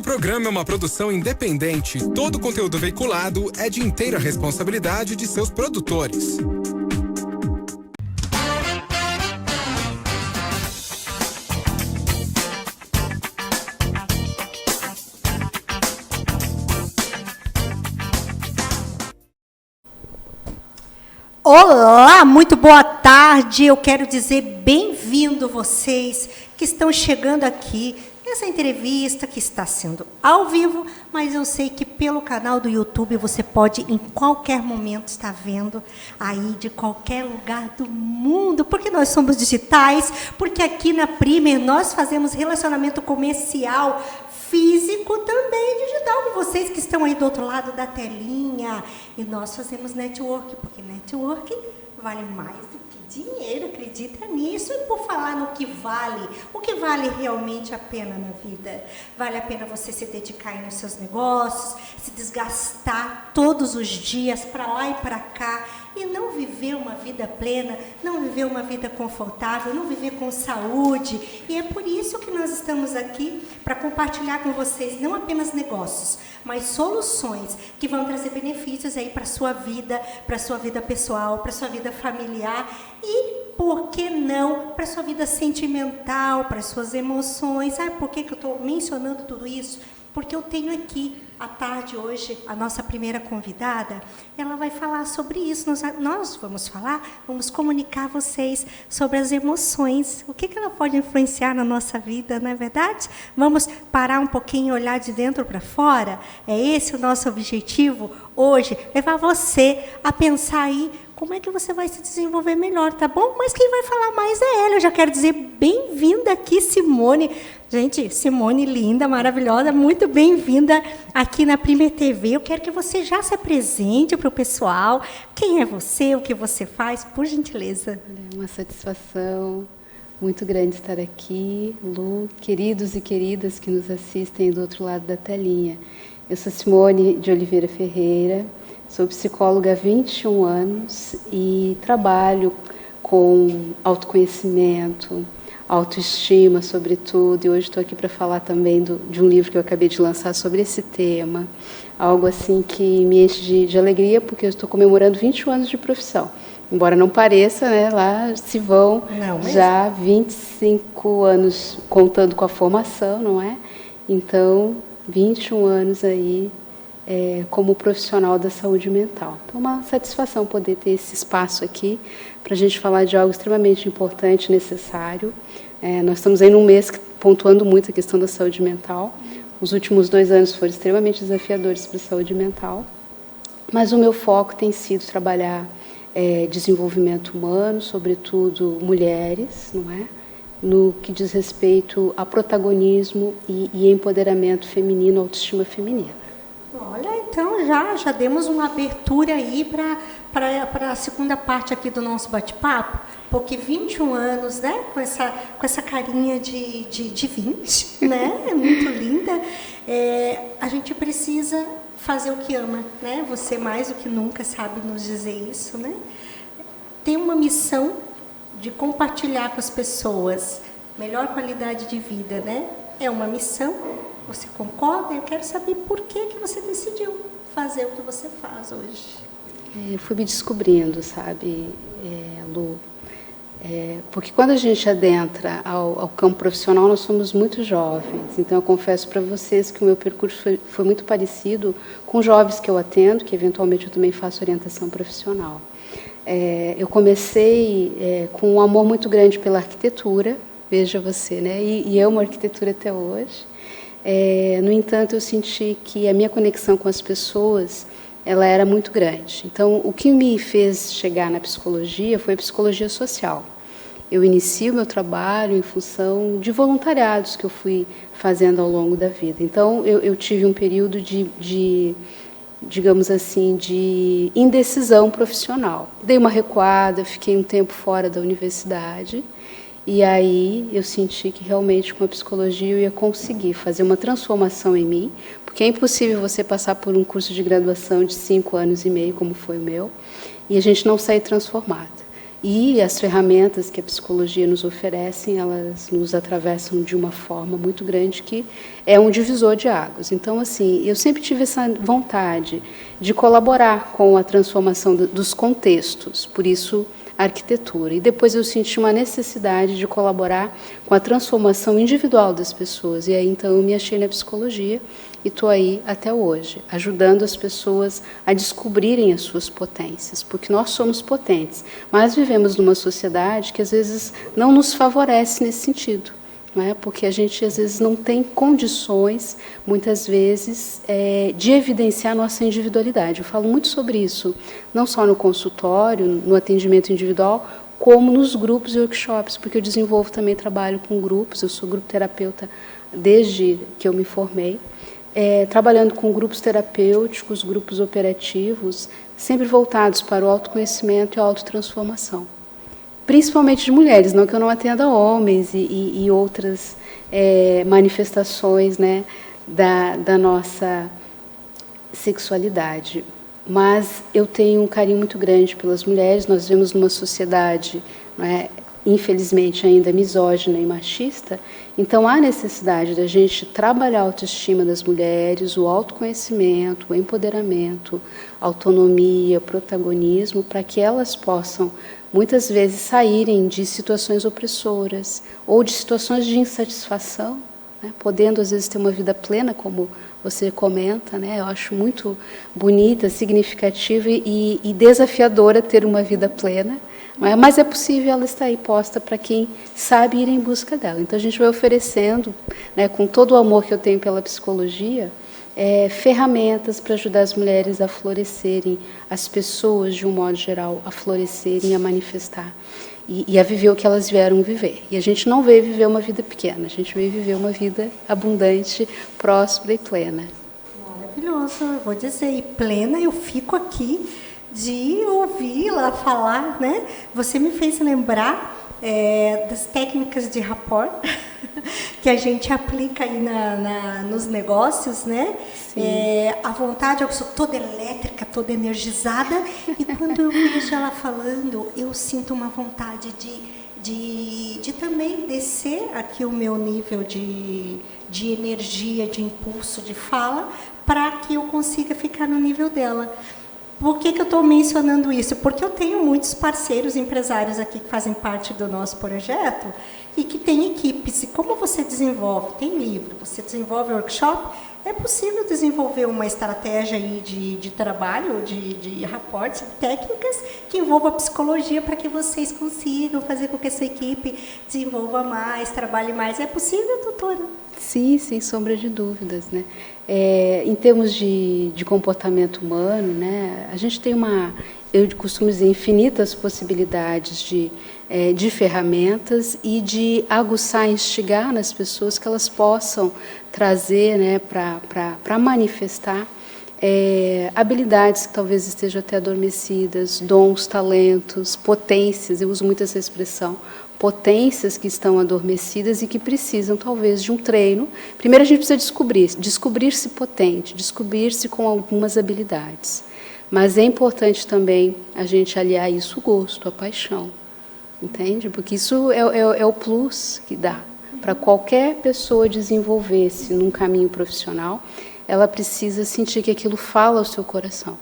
programa é uma produção independente. Todo o conteúdo veiculado é de inteira responsabilidade de seus produtores. Olá, muito boa tarde. Eu quero dizer bem-vindo vocês que estão chegando aqui nessa entrevista que está sendo ao vivo, mas eu sei que pelo canal do YouTube você pode em qualquer momento estar vendo aí de qualquer lugar do mundo, porque nós somos digitais, porque aqui na Primer nós fazemos relacionamento comercial físico também digital, com vocês que estão aí do outro lado da telinha. E nós fazemos network, porque network vale mais do que dinheiro, acredita nisso. E por falar no que vale, o que vale realmente a pena na vida? Vale a pena você se dedicar aí nos seus negócios, se desgastar todos os dias para lá e para cá, e não viver uma vida plena, não viver uma vida confortável, não viver com saúde. E é por isso que nós estamos aqui, para compartilhar com vocês não apenas negócios, mas soluções que vão trazer benefícios aí para a sua vida pessoal, para a sua vida familiar e, por que não, para a sua vida sentimental, para as suas emoções. Sabe por que eu estou mencionando tudo isso? Porque eu tenho aqui, à tarde, hoje, a nossa primeira convidada, ela vai falar sobre isso. Nós vamos comunicar a vocês sobre as emoções. O que ela pode influenciar na nossa vida, não é verdade? Vamos parar um pouquinho e olhar de dentro para fora? É esse o nosso objetivo hoje, levar você a pensar aí como é que você vai se desenvolver melhor, tá bom? Mas quem vai falar mais é ela. Eu já quero dizer bem-vinda aqui, Simone. Gente, Simone linda, maravilhosa, muito bem-vinda aqui na Primer TV. Eu quero que você já se apresente para o pessoal. Quem é você, o que você faz, por gentileza. É uma satisfação muito grande estar aqui, Lu, queridos e queridas que nos assistem do outro lado da telinha. Eu sou Simone de Oliveira Ferreira, sou psicóloga há 21 anos e trabalho com autoconhecimento, autoestima, sobretudo, e hoje estou aqui para falar também de um livro que eu acabei de lançar sobre esse tema, algo assim que me enche de alegria, porque eu estou comemorando 21 anos de profissão. Embora não pareça, né, lá se vão já 25 anos contando com a formação, não é? Então, 21 anos aí como profissional da saúde mental. Então, é uma satisfação poder ter esse espaço aqui para a gente falar de algo extremamente importante, necessário. Nós estamos aí num mês pontuando muito a questão da saúde mental. Os últimos 2 anos foram extremamente desafiadores para a saúde mental, mas o meu foco tem sido trabalhar desenvolvimento humano, sobretudo mulheres, não é? No que diz respeito a protagonismo e empoderamento feminino, autoestima feminina. Olha, então já demos uma abertura aí para a segunda parte aqui do nosso bate-papo, porque 21 anos, né, com essa carinha de 20, né, é muito linda, a gente precisa fazer o que ama, né, você mais do que nunca sabe nos dizer isso, né, tem uma missão de compartilhar com as pessoas melhor qualidade de vida, né, é uma missão. Você concorda? Eu quero saber por que você decidiu fazer o que você faz hoje. Eu fui me descobrindo, sabe, Lu? Porque quando a gente adentra ao campo profissional, nós somos muito jovens. Então, eu confesso para vocês que o meu percurso foi muito parecido com jovens que eu atendo, que eventualmente eu também faço orientação profissional. Eu comecei com um amor muito grande pela arquitetura, veja você, né? E amo a arquitetura até hoje. No entanto, eu senti que a minha conexão com as pessoas ela era muito grande. Então, o que me fez chegar na psicologia foi a psicologia social. Eu iniciei o meu trabalho em função de voluntariados que eu fui fazendo ao longo da vida. Então, eu tive um período digamos assim, de indecisão profissional. Dei uma recuada, fiquei um tempo fora da universidade. E aí eu senti que realmente com a psicologia eu ia conseguir fazer uma transformação em mim, porque é impossível você passar por um curso de graduação de 5 anos e meio, como foi o meu, e a gente não sair transformada. E as ferramentas que a psicologia nos oferece, elas nos atravessam de uma forma muito grande que é um divisor de águas. Então, assim, eu sempre tive essa vontade de colaborar com a transformação dos contextos, por isso a arquitetura. E depois eu senti uma necessidade de colaborar com a transformação individual das pessoas. E aí, então, eu me achei na psicologia e estou aí até hoje, ajudando as pessoas a descobrirem as suas potências, porque nós somos potentes, mas vivemos numa sociedade que às vezes não nos favorece nesse sentido, não é? Porque a gente às vezes não tem condições, muitas vezes, de evidenciar nossa individualidade. Eu falo muito sobre isso, não só no consultório, no atendimento individual, como nos grupos e workshops, porque eu desenvolvo também trabalho com grupos, eu sou grupo terapeuta desde que eu me formei, trabalhando com grupos terapêuticos, grupos operativos, sempre voltados para o autoconhecimento e a autotransformação. Principalmente de mulheres, não que eu não atenda homens e outras manifestações, né, da nossa sexualidade. Mas eu tenho um carinho muito grande pelas mulheres. Nós vivemos numa sociedade, não é, infelizmente ainda misógina e machista, então há necessidade da gente trabalhar a autoestima das mulheres, o autoconhecimento, o empoderamento, autonomia, protagonismo, para que elas possam muitas vezes saírem de situações opressoras ou de situações de insatisfação, né, podendo às vezes ter uma vida plena, como você comenta, né? Eu acho muito bonita, significativa e desafiadora ter uma vida plena, mas é possível, ela está aí posta para quem sabe ir em busca dela. Então a gente vai oferecendo, né, com todo o amor que eu tenho pela psicologia, ferramentas para ajudar as mulheres a florescerem, as pessoas de um modo geral a florescerem, a manifestar e a viver o que elas vieram viver. E a gente não veio viver uma vida pequena, a gente veio viver uma vida abundante, próspera e plena. Maravilhoso, eu vou dizer, e plena eu fico aqui de ouvir-la falar, né? Você me fez lembrar das técnicas de rapport que a gente aplica aí nos negócios, né? A vontade, eu sou toda elétrica, toda energizada, e quando eu vejo ela falando, eu sinto uma vontade de também descer aqui o meu nível de energia, de impulso, de fala, para que eu consiga ficar no nível dela. Por que eu estou mencionando isso? Porque eu tenho muitos parceiros empresários aqui que fazem parte do nosso projeto e que têm equipes. E como você desenvolve? Tem livro, você desenvolve workshop, é possível desenvolver uma estratégia aí de trabalho, de raportes, técnicas que envolvam a psicologia para que vocês consigam fazer com que essa equipe desenvolva mais, trabalhe mais. É possível, doutora? Sim, sem sombra de dúvidas, né? Em termos de comportamento humano, né, a gente tem eu costumo dizer, infinitas possibilidades de ferramentas e de aguçar, instigar nas pessoas que elas possam trazer, né, para manifestar habilidades que talvez estejam até adormecidas, dons, talentos, potências, eu uso muito essa expressão, potências que estão adormecidas e que precisam, talvez, de um treino. Primeiro a gente precisa descobrir-se potente, descobrir-se com algumas habilidades. Mas é importante também a gente aliar a isso o gosto, a paixão, entende? Porque isso é o plus que dá. Para qualquer pessoa desenvolver-se num caminho profissional, ela precisa sentir que aquilo fala ao seu coração,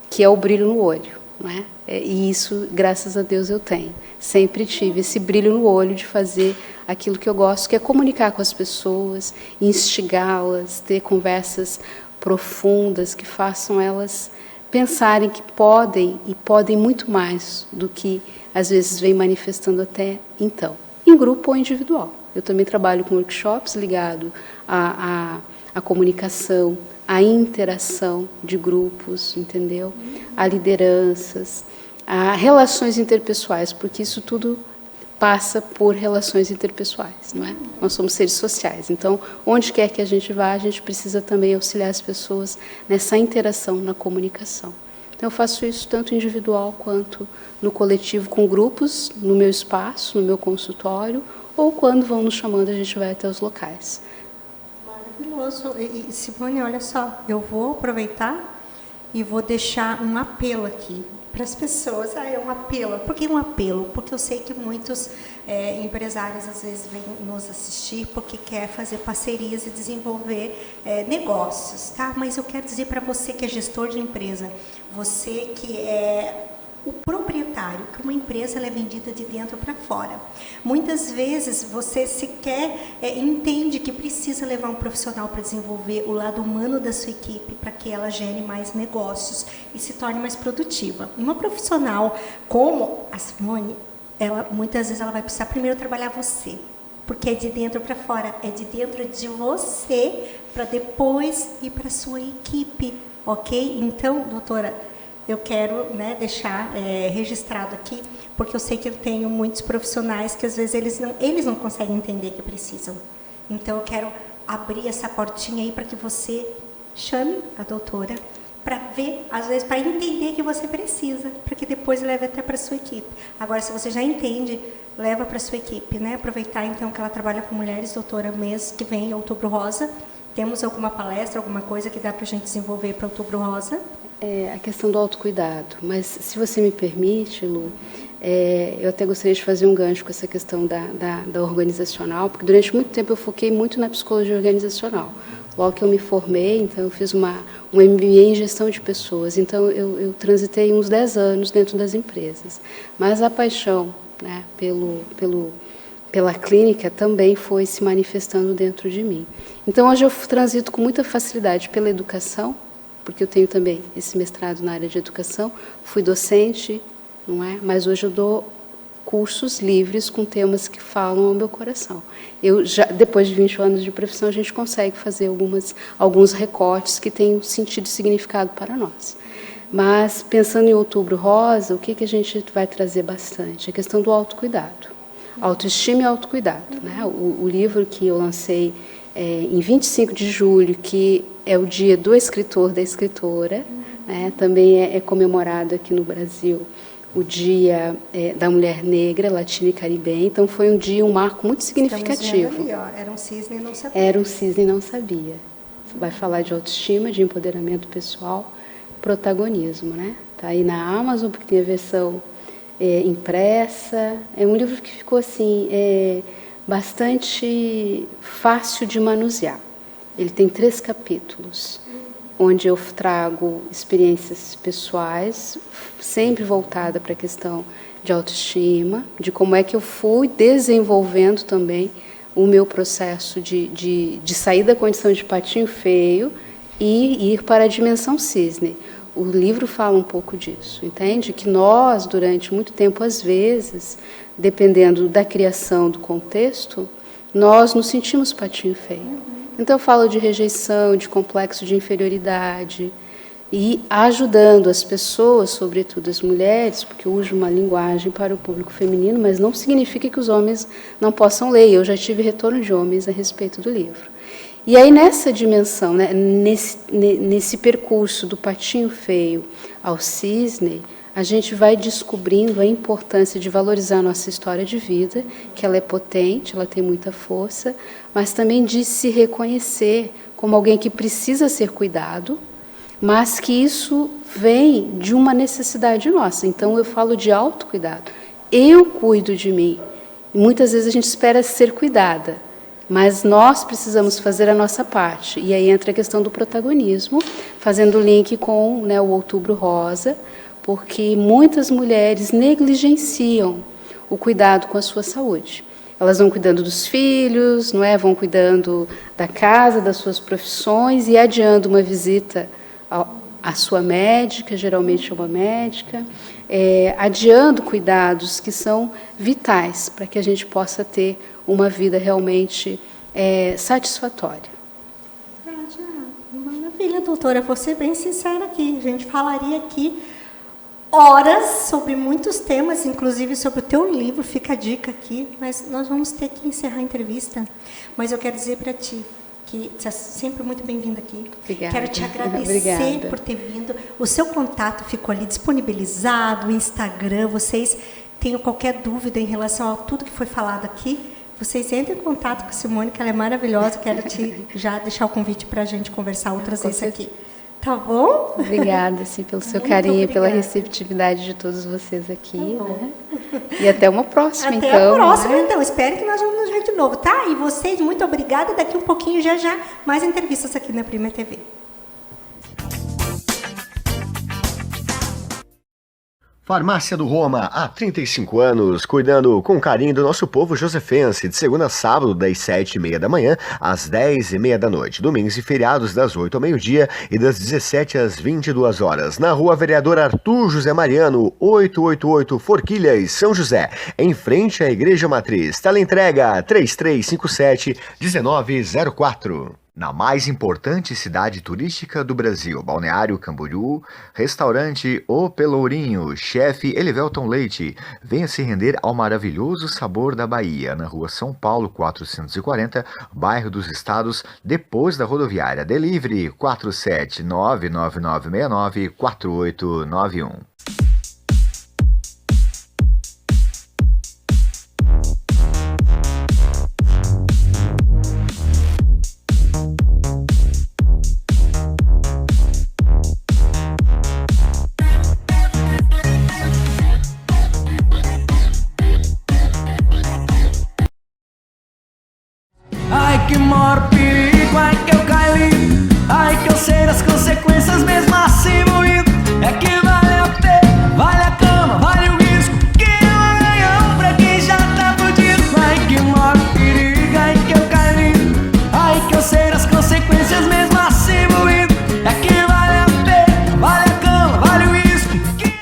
que é o brilho no olho, não é? E isso, graças a Deus, eu tenho. Sempre tive esse brilho no olho de fazer aquilo que eu gosto, que é comunicar com as pessoas, instigá-las, ter conversas profundas que façam elas pensarem que podem e podem muito mais do que às vezes vem manifestando até então, em grupo ou individual. Eu também trabalho com workshops ligados à comunicação, à interação de grupos, entendeu? A lideranças, a relações interpessoais, porque isso tudo passa por relações interpessoais, não é? Nós somos seres sociais, então, onde quer que a gente vá, a gente precisa também auxiliar as pessoas nessa interação, na comunicação. Então, eu faço isso tanto individual quanto no coletivo, com grupos, no meu espaço, no meu consultório, ou quando vão nos chamando, a gente vai até os locais. Maravilhoso. E Simone, olha só, eu vou aproveitar e vou deixar um apelo aqui para as pessoas. É um apelo. Por que um apelo? Porque eu sei que muitos empresários às vezes vêm nos assistir porque quer fazer parcerias e desenvolver negócios, tá? Mas eu quero dizer para você que é gestor de empresa, você que é o proprietário, que uma empresa ela é vendida de dentro para fora. Muitas vezes você sequer entende que precisa levar um profissional para desenvolver o lado humano da sua equipe para que ela gere mais negócios e se torne mais produtiva. Uma profissional como a Simone, muitas vezes ela vai precisar primeiro trabalhar você, porque é de dentro para fora, é de dentro de você para depois ir para a sua equipe, ok? Então, doutora, eu quero deixar registrado aqui, porque eu sei que eu tenho muitos profissionais que às vezes eles não conseguem entender que precisam. Então eu quero abrir essa portinha aí para que você chame a doutora para ver, às vezes, para entender que você precisa, para que depois leve até para a sua equipe. Agora, se você já entende, leva para a sua equipe, né? Aproveitar então que ela trabalha com mulheres, doutora, mês que vem, Outubro Rosa. Temos alguma palestra, alguma coisa que dá para a gente desenvolver para Outubro Rosa? A questão do autocuidado, mas se você me permite, Lu, eu até gostaria de fazer um gancho com essa questão da organizacional, porque durante muito tempo eu foquei muito na psicologia organizacional. Logo que eu me formei, então eu fiz um MBA em gestão de pessoas, então eu transitei uns 10 anos dentro das empresas. Mas a paixão, né, pela clínica também foi se manifestando dentro de mim. Então hoje eu transito com muita facilidade pela educação, porque eu tenho também esse mestrado na área de educação, fui docente, não é? Mas hoje eu dou cursos livres com temas que falam ao meu coração. Depois de 20 anos de profissão, a gente consegue fazer alguns recortes que têm sentido e significado para nós. Mas, pensando em Outubro Rosa, o que a gente vai trazer bastante? A questão do autocuidado. Autoestima e autocuidado, né? O livro que eu lancei em 25 de julho, que é o dia do escritor, da escritora, né? Também é comemorado aqui no Brasil o dia da mulher negra, latina e caribenha. Então foi um marco muito significativo. Estamos vendo ali, ó, era um cisne e não sabia. Era um cisne e não sabia. Vai falar de autoestima, de empoderamento pessoal, protagonismo, né? Tá aí na Amazon, porque tem a versão impressa. É um livro que ficou assim bastante fácil de manusear. Ele tem 3 capítulos, onde eu trago experiências pessoais, sempre voltada para a questão de autoestima, de como é que eu fui desenvolvendo também o meu processo de sair da condição de patinho feio e ir para a dimensão cisne. O livro fala um pouco disso, entende? Que nós, durante muito tempo, às vezes, dependendo da criação, do contexto, nós nos sentimos patinho feio. Então eu falo de rejeição, de complexo de inferioridade e ajudando as pessoas, sobretudo as mulheres, porque eu uso uma linguagem para o público feminino, mas não significa que os homens não possam ler. Eu já tive retorno de homens a respeito do livro. E aí nessa dimensão, né, nesse percurso do patinho feio ao cisne, a gente vai descobrindo a importância de valorizar a nossa história de vida, que ela é potente, ela tem muita força, mas também de se reconhecer como alguém que precisa ser cuidado, mas que isso vem de uma necessidade nossa. Então eu falo de autocuidado. Eu cuido de mim. Muitas vezes a gente espera ser cuidada, mas nós precisamos fazer a nossa parte. E aí entra a questão do protagonismo, fazendo link com, né, o Outubro Rosa, porque muitas mulheres negligenciam o cuidado com a sua saúde. Elas vão cuidando dos filhos, não é? Vão cuidando da casa, das suas profissões e adiando uma visita à sua médica, geralmente uma médica, adiando cuidados que são vitais para que a gente possa ter uma vida realmente satisfatória. Maravilha, doutora. Vou ser bem sincera aqui. A gente falaria aqui horas sobre muitos temas, inclusive sobre o teu livro, fica a dica aqui, mas nós vamos ter que encerrar a entrevista. Mas eu quero dizer para ti que você é sempre muito bem-vinda aqui. Obrigada. Quero te agradecer Obrigada. por ter vindo. O seu contato ficou ali disponibilizado, o Instagram. Vocês têm qualquer dúvida em relação a tudo que foi falado aqui, vocês entrem em contato com a Simone, que ela é maravilhosa. Quero te já deixar o convite para a gente conversar outras vezes aqui. Tá bom? Obrigada, assim, pelo seu Muito carinho e pela obrigada. receptividade de todos vocês aqui, né? E até uma próxima, Até então. a próxima, né? então. Espero que nós vamos nos ver de novo, tá? E vocês, muito obrigada. Daqui um pouquinho, já, mais entrevistas aqui na Prima TV. Farmácia do Roma, há 35 anos, cuidando com carinho do nosso povo josefense, de segunda a sábado, das 7h30 da manhã às 10h30 da noite, domingos e feriados das 8 ao meio-dia e das 17 às 22 horas, na Rua Vereador Arthur José Mariano, 888 Forquilhas, São José, em frente à Igreja Matriz. Teleentrega 3357-1904. Na mais importante cidade turística do Brasil, Balneário Camboriú, restaurante O Pelourinho, chefe Elivelton Leite, venha se render ao maravilhoso sabor da Bahia, na rua São Paulo 440, bairro dos Estados, depois da rodoviária. Delivery 47999694891. Ai que maior perigo, ai que eu caí, ai que eu sei das consequências mesmo assim moído. É que vale a pena, vale a cama, vale o risco, que eu ganhou pra quem já tá fudido. Ai que maior perigo, ai que eu caí, ai que eu sei das consequências mesmo assim moído. É que vale a pena, vale a cama, vale o risco, que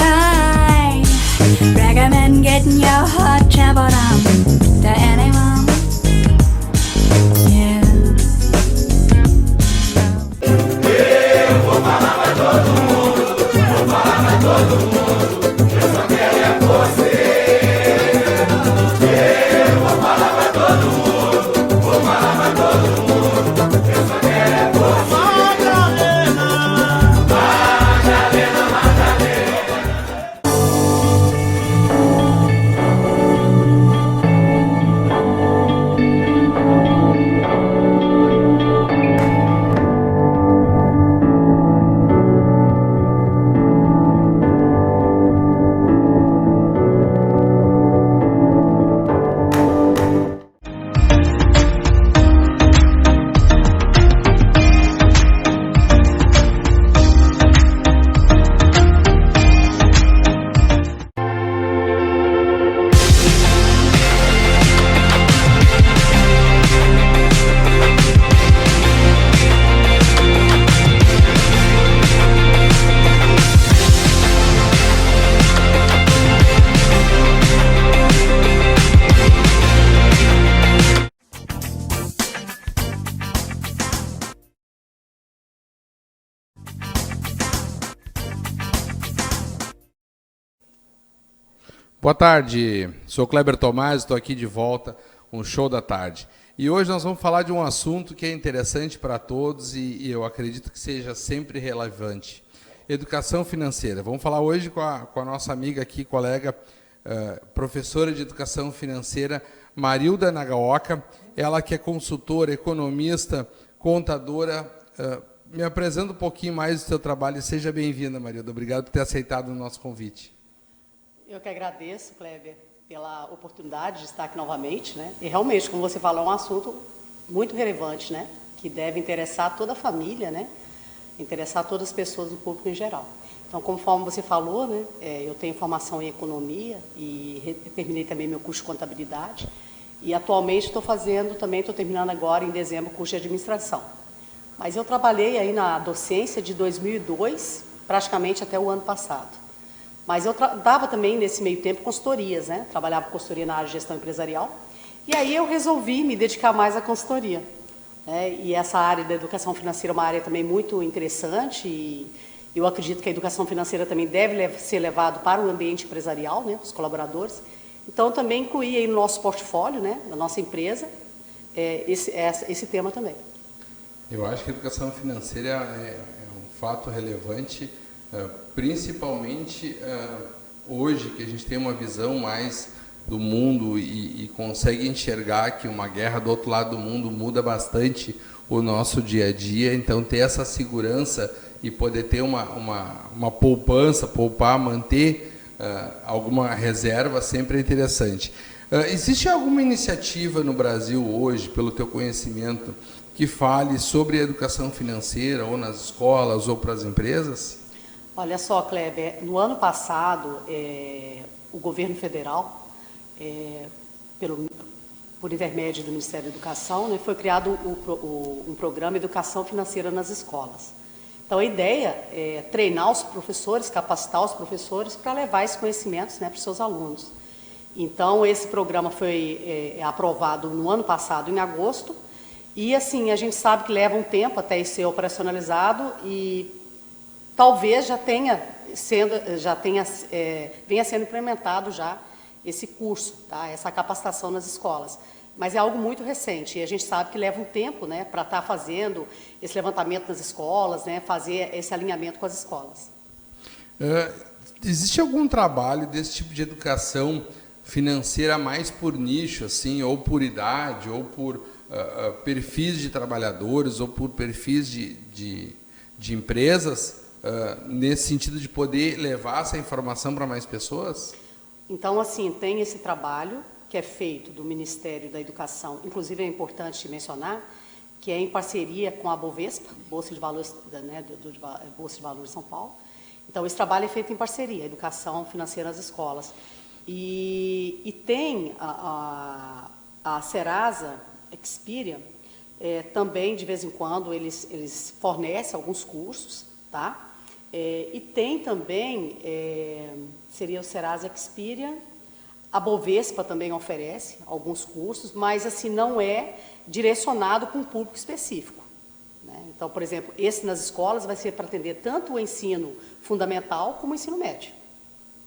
Hi, recommend getting your hot tempered on to anyone. Yeah. Boa tarde, sou Kleber Tomás, estou aqui de volta, um show da tarde. E hoje nós vamos falar de um assunto que é interessante para todos e eu acredito que seja sempre relevante. Educação financeira. Vamos falar hoje com a nossa amiga aqui, colega, professora de Educação Financeira, Marilda Nagaoka, ela que é consultora, economista, contadora. Me apresenta um pouquinho mais do seu trabalho e seja bem-vinda, Marilda. Obrigado por ter aceitado o nosso convite. Eu que agradeço, Kleber, pela oportunidade de estar aqui novamente, né? E realmente, como você falou, é um assunto muito relevante, né? Que deve interessar toda a família, né? Interessar todas as pessoas do público em geral. Então, conforme você falou, né? Eu tenho formação em economia e terminei também meu curso de contabilidade. E atualmente estou terminando agora em dezembro o curso de administração. Mas eu trabalhei aí na docência de 2002, praticamente até o ano passado. Mas eu dava também, nesse meio tempo, consultorias, né? Trabalhava com consultoria na área de gestão empresarial. E aí eu resolvi me dedicar mais à consultoria. Né? E essa área da educação financeira é uma área também muito interessante. E eu acredito que a educação financeira também deve ser levada para o ambiente empresarial, né? Os colaboradores. Então, também incluí aí no nosso portfólio, né? Da nossa empresa, esse tema também. Eu acho que a educação financeira é um fato relevante principalmente hoje que a gente tem uma visão mais do mundo e consegue enxergar que uma guerra do outro lado do mundo muda bastante o nosso dia a dia, então ter essa segurança e poder ter uma poupança, poupar, manter alguma reserva sempre é interessante. Existe alguma iniciativa no Brasil hoje, pelo teu conhecimento, que fale sobre a educação financeira, ou nas escolas, ou para as empresas? Olha só, Kleber, no ano passado, o governo federal, por intermédio do Ministério da Educação, né, foi criado um programa Educação Financeira nas Escolas. Então, a ideia é treinar os professores, capacitar os professores para levar esses conhecimentos, né, para os seus alunos. Então, esse programa foi aprovado no ano passado, em agosto, e, assim, a gente sabe que leva um tempo até ser operacionalizado e talvez venha sendo implementado já esse curso, tá? Essa capacitação nas escolas. Mas é algo muito recente e a gente sabe que leva um tempo, né, para estar fazendo esse levantamento nas escolas, né, fazer esse alinhamento com as escolas. Existe algum trabalho desse tipo de educação financeira mais por nicho, assim, ou por idade, ou por perfis de trabalhadores, ou por perfis de empresas, nesse sentido de poder levar essa informação para mais pessoas? Então, assim, tem esse trabalho que é feito do Ministério da Educação, inclusive é importante mencionar, que é em parceria com a Bovespa, Bolsa de Valores, né, Bolsa de Valores de São Paulo. Então, esse trabalho é feito em parceria, Educação Financeira nas Escolas. E tem a Serasa Experian, também, de vez em quando, eles fornecem alguns cursos, tá? E tem também, seria o Serasa Experian, a Bovespa também oferece alguns cursos, mas assim não é direcionado para um público específico, né? Então, por exemplo, esse nas escolas vai ser para atender tanto o ensino fundamental como o ensino médio,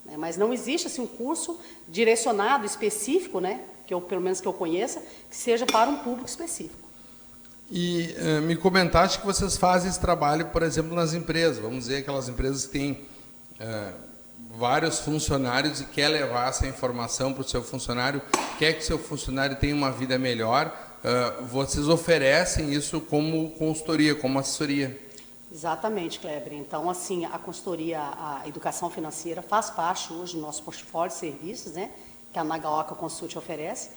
né? Mas não existe assim um curso direcionado específico, né? Pelo menos que eu conheça, que seja para um público específico. E me comentaste que vocês fazem esse trabalho, por exemplo, nas empresas. Vamos dizer, aquelas empresas que têm vários funcionários e quer levar essa informação para o seu funcionário, quer que o seu funcionário tenha uma vida melhor, vocês oferecem isso como consultoria, como assessoria? Exatamente, Kleber. Então, assim, a consultoria, a educação financeira faz parte hoje do nosso portfólio de serviços, né, que a Nagaoka Consult oferece,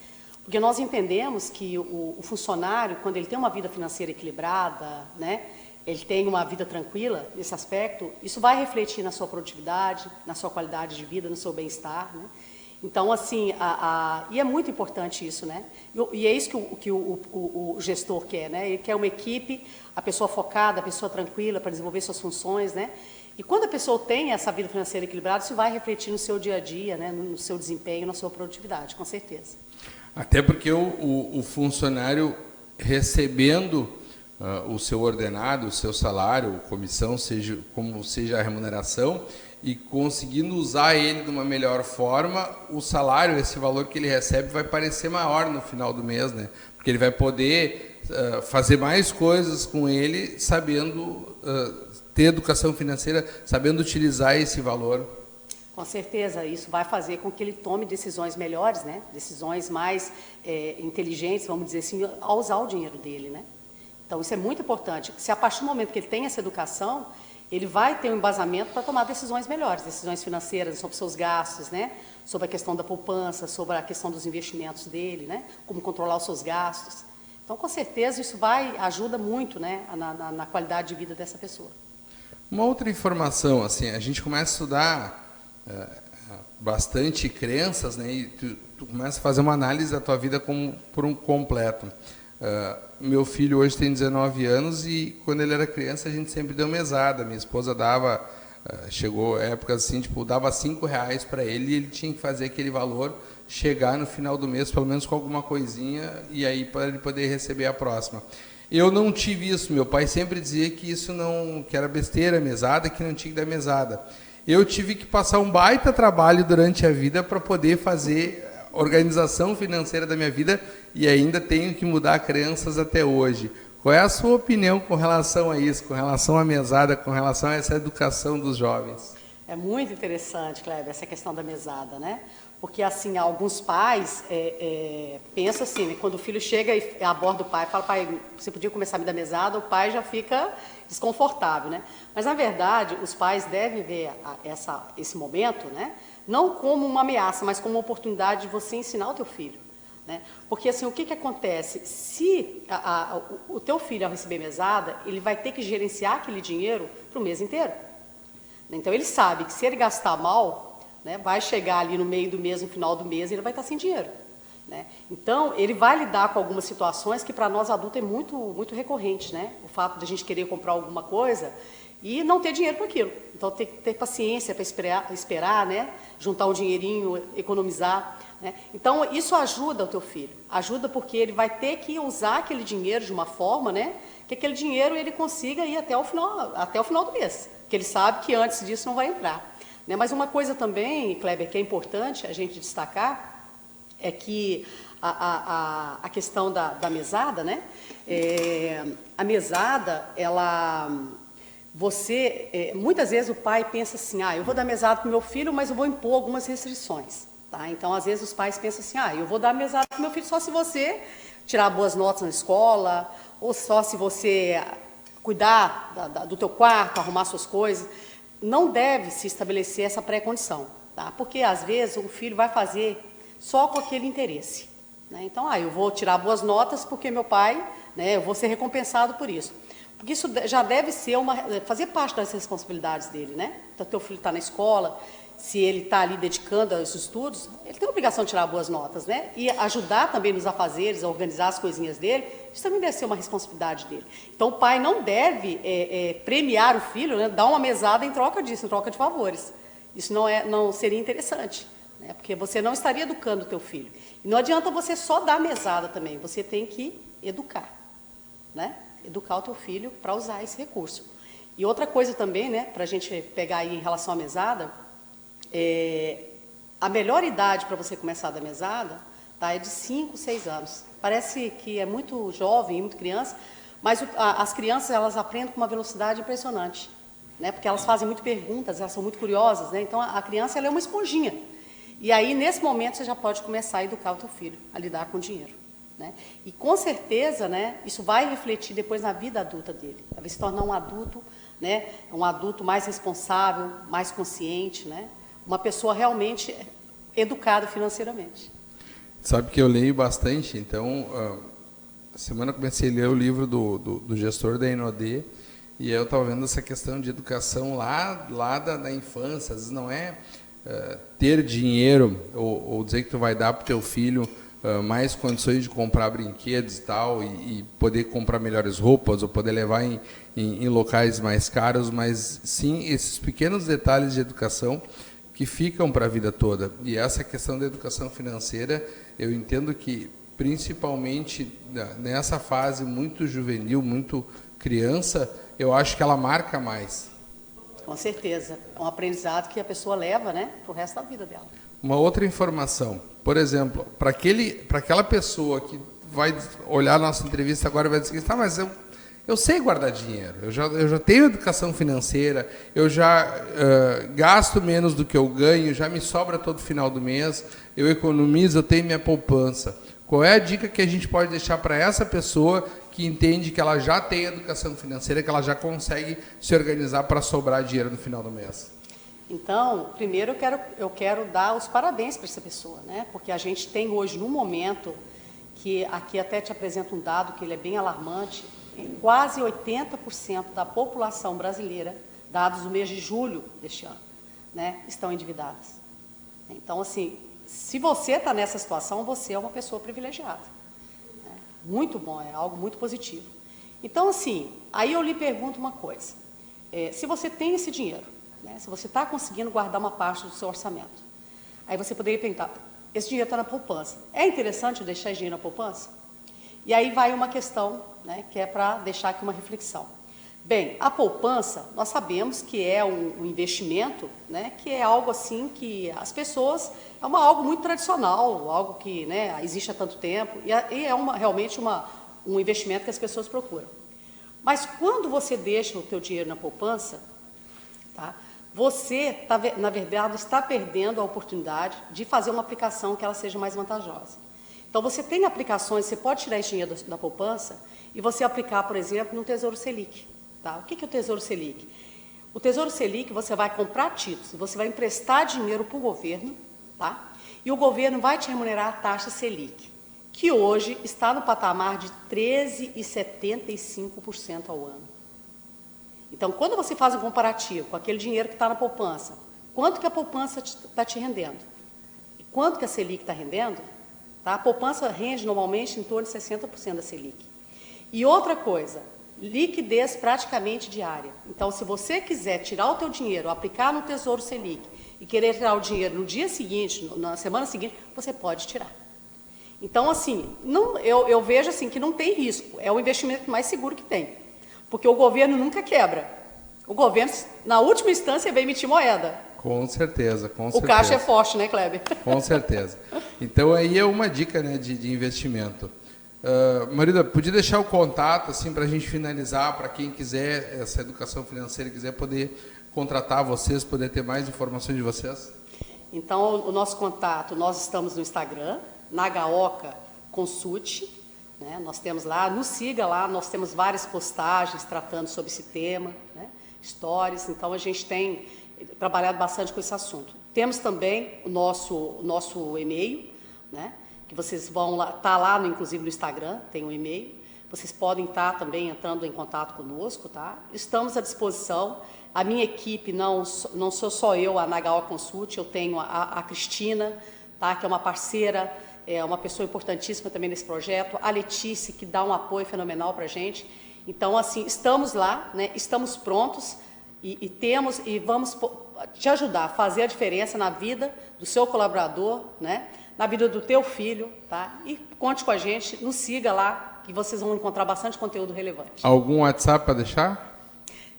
porque nós entendemos que o funcionário, quando ele tem uma vida financeira equilibrada, né, ele tem uma vida tranquila nesse aspecto, isso vai refletir na sua produtividade, na sua qualidade de vida, no seu bem-estar, né? Então, assim, e é muito importante isso, né? E é isso que o gestor quer, né? Ele quer uma equipe, a pessoa focada, a pessoa tranquila para desenvolver suas funções, né? E quando a pessoa tem essa vida financeira equilibrada, isso vai refletir no seu dia a dia, né? No seu desempenho, na sua produtividade, com certeza. Até porque o funcionário recebendo o seu ordenado, o seu salário, comissão, seja como seja a remuneração, e conseguindo usar ele de uma melhor forma, o salário, esse valor que ele recebe, vai parecer maior no final do mês, né? Porque ele vai poder fazer mais coisas com ele, sabendo ter educação financeira, sabendo utilizar esse valor. Com certeza, isso vai fazer com que ele tome decisões melhores, né? Decisões mais inteligentes, vamos dizer assim, ao usar o dinheiro dele, né? Então, isso é muito importante. Se a partir do momento que ele tem essa educação, ele vai ter um embasamento para tomar decisões melhores, decisões financeiras sobre seus gastos, né? Sobre a questão da poupança, sobre a questão dos investimentos dele, né? Como controlar os seus gastos. Então, com certeza, isso ajuda muito, né? Na qualidade de vida dessa pessoa. Uma outra informação, assim, a gente começa a estudar bastante crenças, né? E tu começa a fazer uma análise da tua vida por um completo. Meu filho hoje tem 19 anos e quando ele era criança a gente sempre deu mesada. Minha esposa dava, chegou épocas assim, tipo, dava R$5 para ele e ele tinha que fazer aquele valor chegar no final do mês, pelo menos com alguma coisinha, e aí para ele poder receber a próxima. Eu não tive isso, meu pai sempre dizia que isso não, que era besteira, mesada, que não tinha que dar mesada. Eu tive que passar um baita trabalho durante a vida para poder fazer organização financeira da minha vida e ainda tenho que mudar crenças até hoje. Qual é a sua opinião com relação a isso, com relação à mesada, com relação a essa educação dos jovens? É muito interessante, Kleber, essa questão da mesada, né? Porque, assim, alguns pais pensam assim, né? Quando o filho chega e aborda o pai, fala, pai, você podia começar a me dar mesada, o pai já fica desconfortável, né? Mas, na verdade, os pais devem ver esse momento, né? Não como uma ameaça, mas como uma oportunidade de você ensinar o teu filho, né? Porque, assim, o que acontece? Se o teu filho, ao receber mesada, ele vai ter que gerenciar aquele dinheiro para o mês inteiro. Então, ele sabe que se ele gastar mal, né, vai chegar ali no meio do mês, no final do mês, ele vai estar sem dinheiro, né? Então, ele vai lidar com algumas situações que para nós adultos é muito, muito recorrente, né? O fato de a gente querer comprar alguma coisa e não ter dinheiro para aquilo. Então, tem que ter paciência para esperar, né? Juntar um dinheirinho, economizar, né? Então, isso ajuda o teu filho. Ajuda porque ele vai ter que usar aquele dinheiro de uma forma, né? Que aquele dinheiro ele consiga ir até o final do mês. Porque ele sabe que antes disso não vai entrar, né? Mas uma coisa também, Kleber, que é importante a gente destacar, é que a questão da mesada, né? A mesada, muitas vezes o pai pensa assim, eu vou dar mesada para o meu filho, mas eu vou impor algumas restrições, tá? Então, às vezes os pais pensam assim, eu vou dar mesada para o meu filho só se você tirar boas notas na escola, ou só se você cuidar do teu quarto, arrumar suas coisas. Não deve se estabelecer essa pré-condição, tá? Porque, às vezes, o filho vai fazer só com aquele interesse, né? Então, eu vou tirar boas notas porque meu pai, né, eu vou ser recompensado por isso. Porque isso já deve ser fazer parte das responsabilidades dele, né? Então, teu filho está na escola, se ele está ali dedicando aos estudos, ele tem a obrigação de tirar boas notas, né? E ajudar também nos afazeres, a organizar as coisinhas dele, isso também deve ser uma responsabilidade dele. Então, o pai não deve premiar o filho, né? Dar uma mesada em troca disso, em troca de favores. Isso não seria interessante, né? Porque você não estaria educando o teu filho. E não adianta você só dar mesada também, você tem que educar, né? Educar o teu filho para usar esse recurso. E outra coisa também, né, para a gente pegar aí em relação à mesada, a melhor idade para você começar a dar mesada, tá, é de 5, 6 anos. Parece que é muito jovem, muito criança, mas as crianças elas aprendem com uma velocidade impressionante, né, porque elas fazem muitas perguntas, elas são muito curiosas, né, então a criança ela é uma esponjinha. E aí, nesse momento, você já pode começar a educar o teu filho, a lidar com o dinheiro, né? E com certeza, né, isso vai refletir depois na vida adulta dele. Vai se tornar um adulto, né, um adulto mais responsável, mais consciente, né? Uma pessoa realmente educada financeiramente. Sabe que eu leio bastante, então, semana eu comecei a ler o livro do gestor da Enodê, e eu estava vendo essa questão de educação lá da infância. Às vezes não é ter dinheiro ou dizer que tu vai dar para o teu filho mais condições de comprar brinquedos e tal, e poder comprar melhores roupas, ou poder levar em locais mais caros, mas sim esses pequenos detalhes de educação que ficam para a vida toda. E essa questão da educação financeira, eu entendo que, principalmente nessa fase muito juvenil, muito criança, eu acho que ela marca mais. Com certeza. É um aprendizado que a pessoa leva, né, para o resto da vida dela. Uma outra informação, por exemplo, para aquela pessoa que vai olhar a nossa entrevista agora e vai dizer, mas eu sei guardar dinheiro, eu já tenho educação financeira, eu já gasto menos do que eu ganho, já me sobra todo final do mês, eu economizo, eu tenho minha poupança. Qual é a dica que a gente pode deixar para essa pessoa que entende que ela já tem educação financeira, que ela já consegue se organizar para sobrar dinheiro no final do mês? Então, primeiro eu quero dar os parabéns para essa pessoa, né? Porque a gente tem hoje, num momento, que aqui até te apresento um dado que ele é bem alarmante, quase 80% da população brasileira, dados do mês de julho deste ano, né, estão endividadas. Então, assim, se você está nessa situação, você é uma pessoa privilegiada, né? Muito bom, é algo muito positivo. Então, assim, aí eu lhe pergunto uma coisa. Se você tem esse dinheiro, né, se você está conseguindo guardar uma parte do seu orçamento, aí você poderia perguntar, esse dinheiro está na poupança. É interessante deixar esse dinheiro na poupança? E aí vai uma questão, né, que é para deixar aqui uma reflexão. Bem, a poupança, nós sabemos que é um investimento, né, que é algo assim que as pessoas, algo muito tradicional, algo que, né, existe há tanto tempo, e é realmente um investimento que as pessoas procuram. Mas quando você deixa o teu dinheiro na poupança, tá, você, na verdade, está perdendo a oportunidade de fazer uma aplicação que ela seja mais vantajosa. Então, você tem aplicações, você pode tirar esse dinheiro da poupança e você aplicar, por exemplo, no Tesouro Selic. Tá? O que é o Tesouro Selic? O Tesouro Selic, você vai comprar títulos, você vai emprestar dinheiro para o governo, tá? E o governo vai te remunerar a taxa Selic, que hoje está no patamar de 13,75% ao ano. Então, quando você faz um comparativo com aquele dinheiro que está na poupança, quanto que a poupança está te rendendo? E quanto que a Selic está rendendo? Tá? A poupança rende normalmente em torno de 60% da Selic. E outra coisa, liquidez praticamente diária. Então, se você quiser tirar o teu dinheiro, aplicar no Tesouro Selic e querer tirar o dinheiro no dia seguinte, na semana seguinte, você pode tirar. Então, assim, eu vejo assim, que não tem risco. É o investimento mais seguro que tem. Porque o governo nunca quebra. O governo, na última instância, vai emitir moeda. Com certeza, com certeza. O caixa é forte, né, Kleber? Com certeza. Então, aí é uma dica, né, de investimento. Marida, podia deixar o contato assim, para a gente finalizar, para quem quiser essa educação financeira, quiser poder contratar vocês, poder ter mais informações de vocês? Então, o nosso contato, nós estamos no Instagram, Nagaoka Consult, né? Nós temos lá, nos siga lá, nós temos várias postagens tratando sobre esse tema, né? Stories, então a gente tem trabalhado bastante com esse assunto. Temos também o nosso e-mail, né? Que vocês vão lá, tá lá, inclusive no Instagram, tem um e-mail. Vocês podem estar também entrando em contato conosco, tá? Estamos à disposição. A minha equipe, não sou só eu, a Nagaoka Consult, eu tenho a Cristina, tá? Que é uma parceira, é uma pessoa importantíssima também nesse projeto. A Letícia, que dá um apoio fenomenal para a gente. Então, assim, estamos lá, né? Estamos prontos e vamos te ajudar a fazer a diferença na vida do seu colaborador, né? Na vida do teu filho, tá? E conte com a gente, nos siga lá, que vocês vão encontrar bastante conteúdo relevante. Algum WhatsApp para deixar?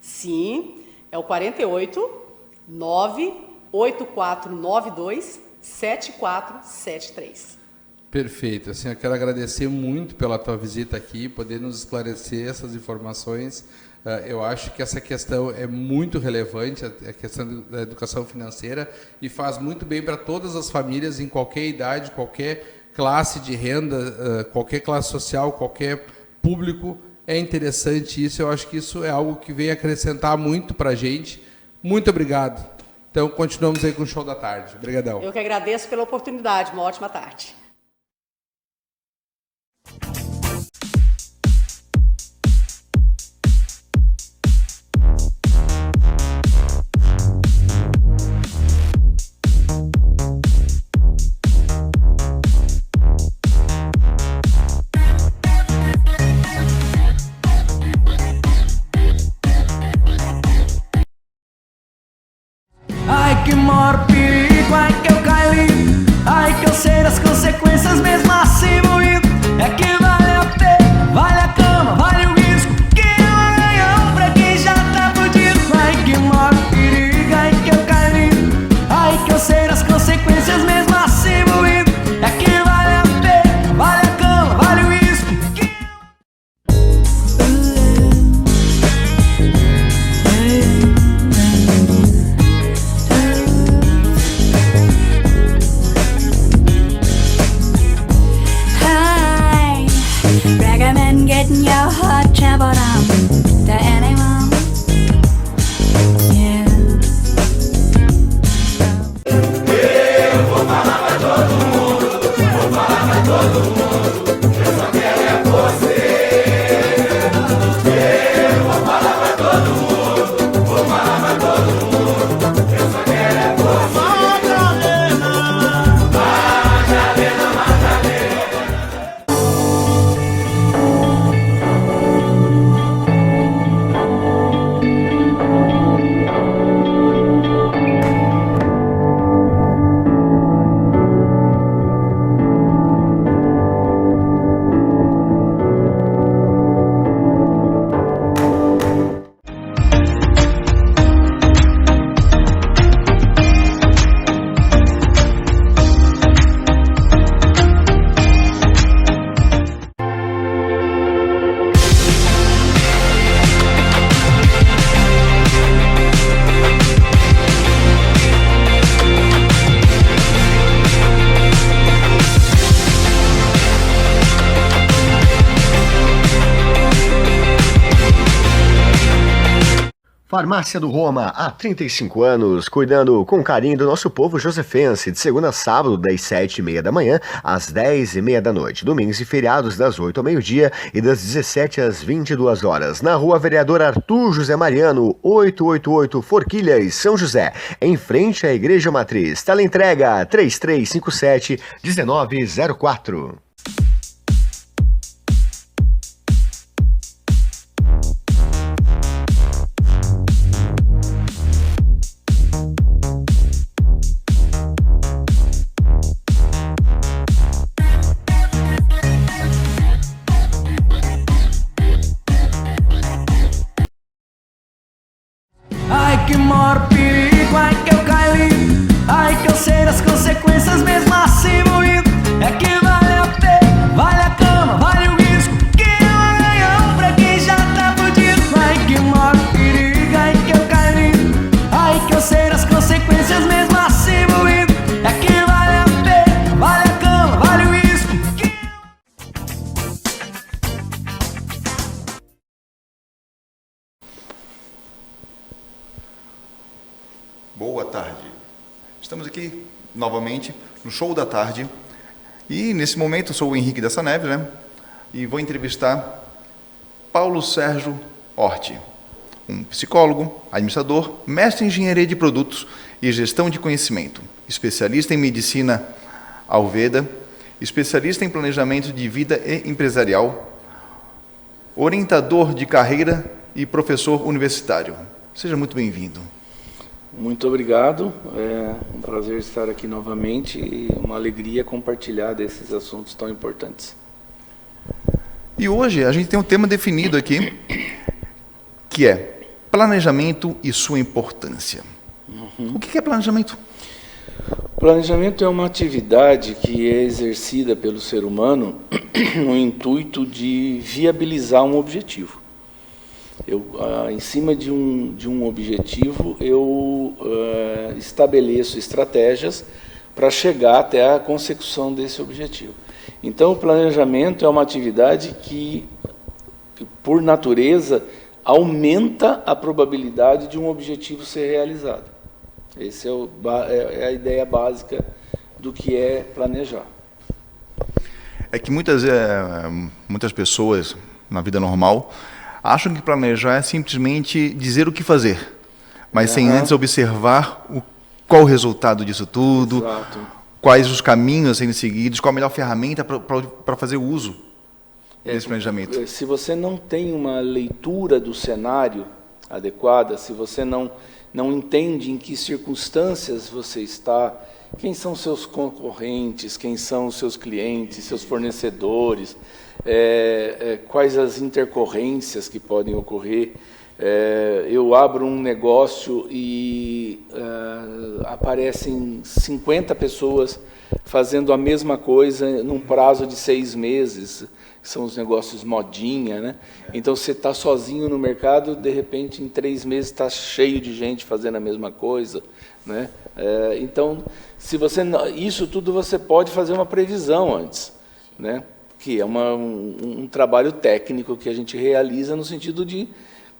Sim, é o 48 98492 7473. Perfeito. Assim, eu quero agradecer muito pela tua visita aqui, poder nos esclarecer essas informações. Eu acho que essa questão é muito relevante, a questão da educação financeira, e faz muito bem para todas as famílias, em qualquer idade, qualquer classe de renda, qualquer classe social, qualquer público. É interessante isso, eu acho que isso é algo que vem acrescentar muito para a gente. Muito obrigado. Então, continuamos aí com o Show da Tarde. Obrigadão. Eu que agradeço pela oportunidade. Uma ótima tarde. Ai que maior perigo, ai que eu caí, ai que eu sei das consequências mesmo assim moído. É que vale a pena, vale a cama, vale o risco, que é um ganhão pra quem já tá fudido. Ai que maior perigo, ai que eu caí, ai que eu sei das consequências mesmo assim moído. É que vale a pena, vale a cama, vale o risco, que Hi, recommend getting your heart traveled on to anyone. Yeah. Farmácia do Roma, há 35 anos, cuidando com carinho do nosso povo josefense, de segunda a sábado, das 7h30 da manhã às 10h30 da noite, domingos e feriados das 8 ao meio-dia e das 17 às 22 horas, na rua Vereador Arthur José Mariano, 888 Forquilhas, São José, em frente à Igreja Matriz. Teleentrega 3357-1904. Ai que maior perigo, ai que eu caí, ai que eu sei das consequências mesmo assim moído. É que vale a pena, vale a cama, vale o risco, que é um ganhão pra quem já tá fudido. Ai que maior perigo, ai que eu caí, ai que eu sei das consequências mesmo assim moído. É que vale a pena, vale a cama, vale o risco, que Boa tarde. Estamos aqui novamente no Show da Tarde e nesse momento eu sou o Henrique Dessa Neves, né? E vou entrevistar Paulo Sérgio Hort, um psicólogo, administrador, mestre em engenharia de produtos e gestão de conhecimento, especialista em medicina Ayurveda, especialista em planejamento de vida e empresarial, orientador de carreira e professor universitário. Seja muito bem-vindo. Muito obrigado, é um prazer estar aqui novamente e uma alegria compartilhar desses assuntos tão importantes. E hoje a gente tem um tema definido aqui, que é planejamento e sua importância. O que é planejamento? Planejamento é uma atividade que é exercida pelo ser humano no intuito de viabilizar um objetivo. Em cima de um objetivo, eu estabeleço estratégias para chegar até a consecução desse objetivo. Então, o planejamento é uma atividade que, por natureza, aumenta a probabilidade de um objetivo ser realizado. Essa é a ideia básica do que é planejar. É que muitas pessoas, na vida normal, acham que planejar é simplesmente dizer o que fazer, mas sem antes observar qual o resultado disso tudo, Exato. quais os caminhos a serem seguidos, qual a melhor ferramenta para fazer o uso desse planejamento. Se você não tem uma leitura do cenário adequada, se você não entende em que circunstâncias você está, quem são seus concorrentes, quem são os seus clientes, seus fornecedores, quais as intercorrências que podem ocorrer. Eu abro um negócio e aparecem 50 pessoas fazendo a mesma coisa num prazo de 6 meses, que são os negócios modinha, né? Então, você está sozinho no mercado, de repente, em 3 meses, está cheio de gente fazendo a mesma coisa, né? Então, isso tudo você pode fazer uma previsão antes, né? Que é um trabalho técnico que a gente realiza no sentido de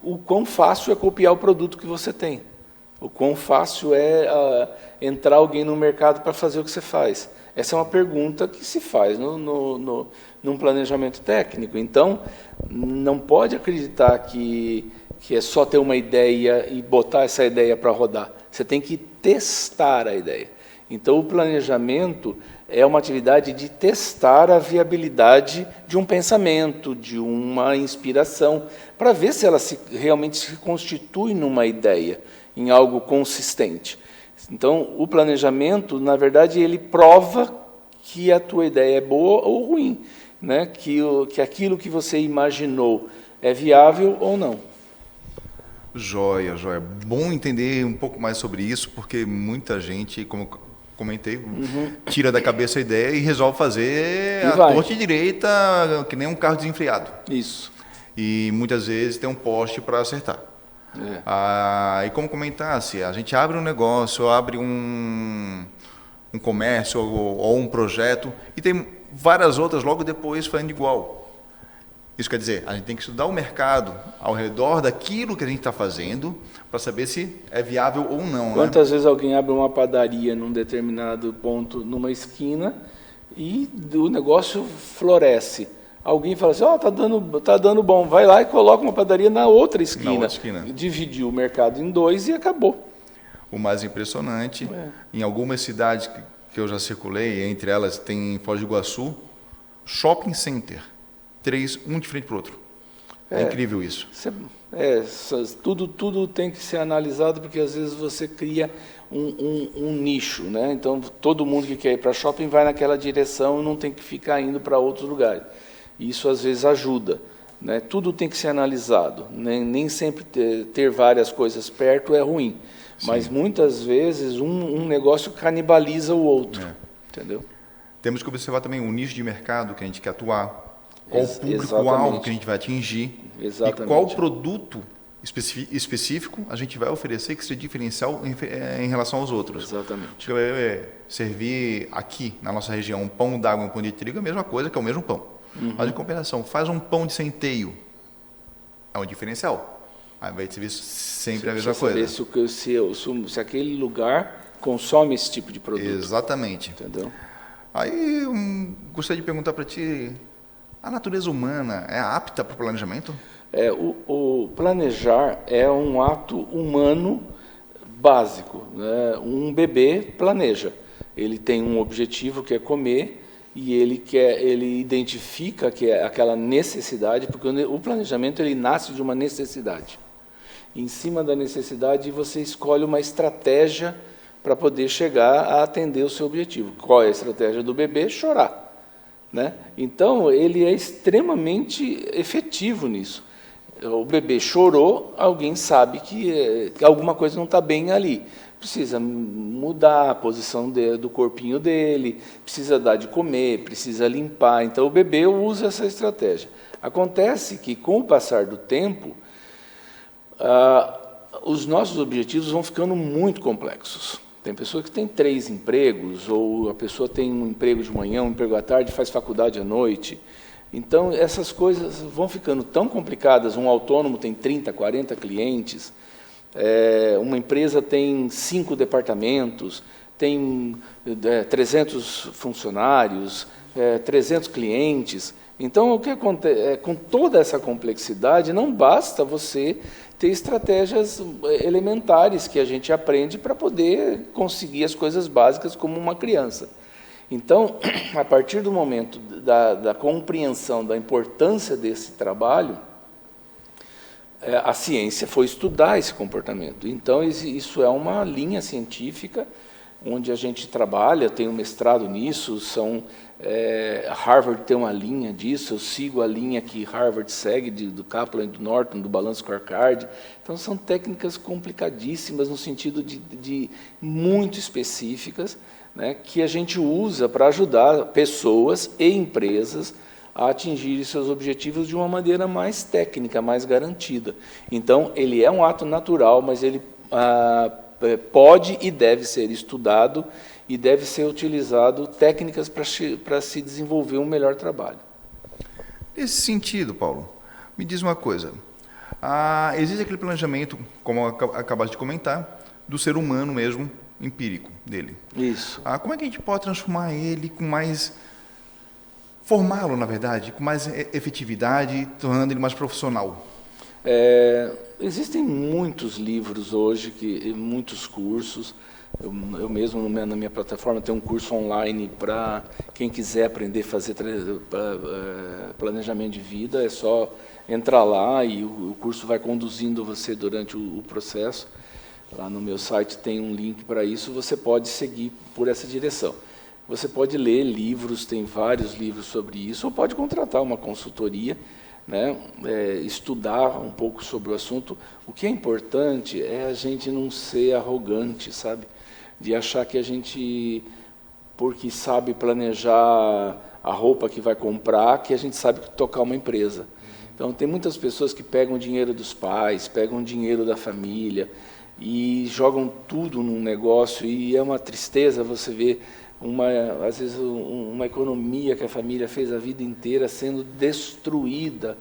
o quão fácil é copiar o produto que você tem, o quão fácil é entrar alguém no mercado para fazer o que você faz. Essa é uma pergunta que se faz num planejamento técnico. Então, não pode acreditar que é só ter uma ideia e botar essa ideia para rodar. Você tem que testar a ideia. Então, o planejamento é uma atividade de testar a viabilidade de um pensamento, de uma inspiração, para ver se ela realmente se constitui numa ideia, em algo consistente. Então, o planejamento, na verdade, ele prova que a tua ideia é boa ou ruim, né? Que aquilo que você imaginou é viável ou não. Joia, joia. Bom entender um pouco mais sobre isso, porque muita gente, como eu comentei, tira da cabeça a ideia e resolve fazer a torta direita, que nem um carro desenfreado. Isso. E muitas vezes tem um poste para acertar. E como comentasse, a gente abre um negócio, abre um comércio ou um projeto e tem várias outras logo depois fazendo igual. Isso quer dizer, a gente tem que estudar o mercado ao redor daquilo que a gente está fazendo para saber se é viável ou não. Quantas vezes alguém abre uma padaria num determinado ponto, numa esquina, e o negócio floresce. Alguém fala assim, tá dando bom, vai lá e coloca uma padaria na outra esquina. Dividiu o mercado em dois e acabou. O mais impressionante, em algumas cidades que eu já circulei, entre elas tem em Foz do Iguaçu, shopping center. 3, um de frente para o outro. É incrível isso. Tudo tem que ser analisado, porque às vezes você cria um nicho, né? Então todo mundo que quer ir para shopping vai naquela direção e não tem que ficar indo para outros lugares. Isso às vezes ajuda, né? Tudo tem que ser analisado. Nem sempre ter várias coisas perto é ruim, mas muitas vezes um negócio canibaliza o outro, entendeu? Temos que observar também o nicho de mercado que a gente quer atuar. Qual o público-alvo que a gente vai atingir e qual produto específico a gente vai oferecer que seja diferencial em relação aos outros. Exatamente. Servir aqui, na nossa região, um pão d'água e um pão de trigo é a mesma coisa que é o mesmo pão. Mas, em compensação, faz um pão de centeio, é um diferencial. Aí vai servir sempre a mesma coisa. Se aquele lugar consome esse tipo de produto. Exatamente. Entendeu? Aí, gostaria de perguntar para ti, a natureza humana é apta para o planejamento? O planejar é um ato humano básico, né? Um bebê planeja. Ele tem um objetivo que é comer e ele identifica que é aquela necessidade, porque o planejamento ele nasce de uma necessidade. Em cima da necessidade você escolhe uma estratégia para poder chegar a atender o seu objetivo. Qual é a estratégia do bebê? Chorar. Né? Então, ele é extremamente efetivo nisso. O bebê chorou, alguém sabe que alguma coisa não está bem ali. Precisa mudar a posição do corpinho dele, precisa dar de comer, precisa limpar. Então, o bebê usa essa estratégia. Acontece que, com o passar do tempo, os nossos objetivos vão ficando muito complexos. Tem pessoa que tem 3 empregos, ou a pessoa tem um emprego de manhã, um emprego à tarde, faz faculdade à noite. Então, essas coisas vão ficando tão complicadas. Um autônomo tem 30, 40 clientes, uma empresa tem 5 departamentos, tem 300 funcionários, 300 clientes. Então, o que acontece? Com toda essa complexidade, não basta você ter estratégias elementares que a gente aprende para poder conseguir as coisas básicas como uma criança. Então, a partir do momento da compreensão da importância desse trabalho, a ciência foi estudar esse comportamento. Então, isso é uma linha científica onde a gente trabalha, tem um mestrado nisso, Harvard tem uma linha disso, eu sigo a linha que Harvard segue, do Kaplan e do Norton, do Balance Scorecard. Então, são técnicas complicadíssimas, no sentido de muito específicas, né, que a gente usa para ajudar pessoas e empresas a atingirem seus objetivos de uma maneira mais técnica, mais garantida. Então, ele é um ato natural, mas ele pode e deve ser estudado e deve ser utilizado técnicas para se desenvolver um melhor trabalho. Nesse sentido, Paulo, me diz uma coisa. Existe aquele planejamento, como acabaste de comentar, do ser humano mesmo, empírico dele. Isso. Como é que a gente pode transformar ele com mais... formá-lo, na verdade, com mais efetividade, tornando ele mais profissional? Existem muitos livros hoje, muitos cursos. Eu mesmo, na minha plataforma, tenho um curso online para quem quiser aprender a fazer planejamento de vida. É só entrar lá e o curso vai conduzindo você durante o processo. Lá no meu site tem um link para isso, você pode seguir por essa direção. Você pode ler livros, tem vários livros sobre isso, ou pode contratar uma consultoria, né, estudar um pouco sobre o assunto. O que é importante é a gente não ser arrogante, sabe? De achar que a gente, porque sabe planejar a roupa que vai comprar, que a gente sabe tocar uma empresa. Então, tem muitas pessoas que pegam dinheiro dos pais, pegam dinheiro da família e jogam tudo num negócio, e é uma tristeza você ver às vezes uma economia que a família fez a vida inteira sendo destruída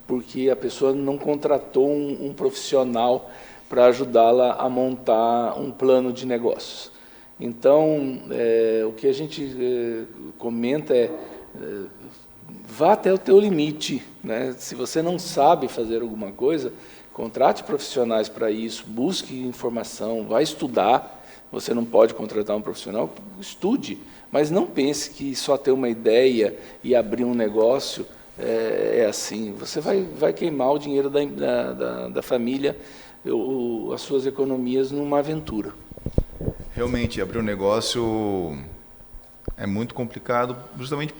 porque a pessoa não contratou um profissional para ajudá-la a montar um plano de negócios. Então, o que a gente comenta vá até o teu limite, né? Se você não sabe fazer alguma coisa, contrate profissionais para isso, busque informação, vai estudar. Você não pode contratar um profissional, estude, mas não pense que só ter uma ideia e abrir um negócio é assim. Você vai queimar o dinheiro da família, as suas economias numa aventura. Realmente, abrir um negócio é muito complicado, justamente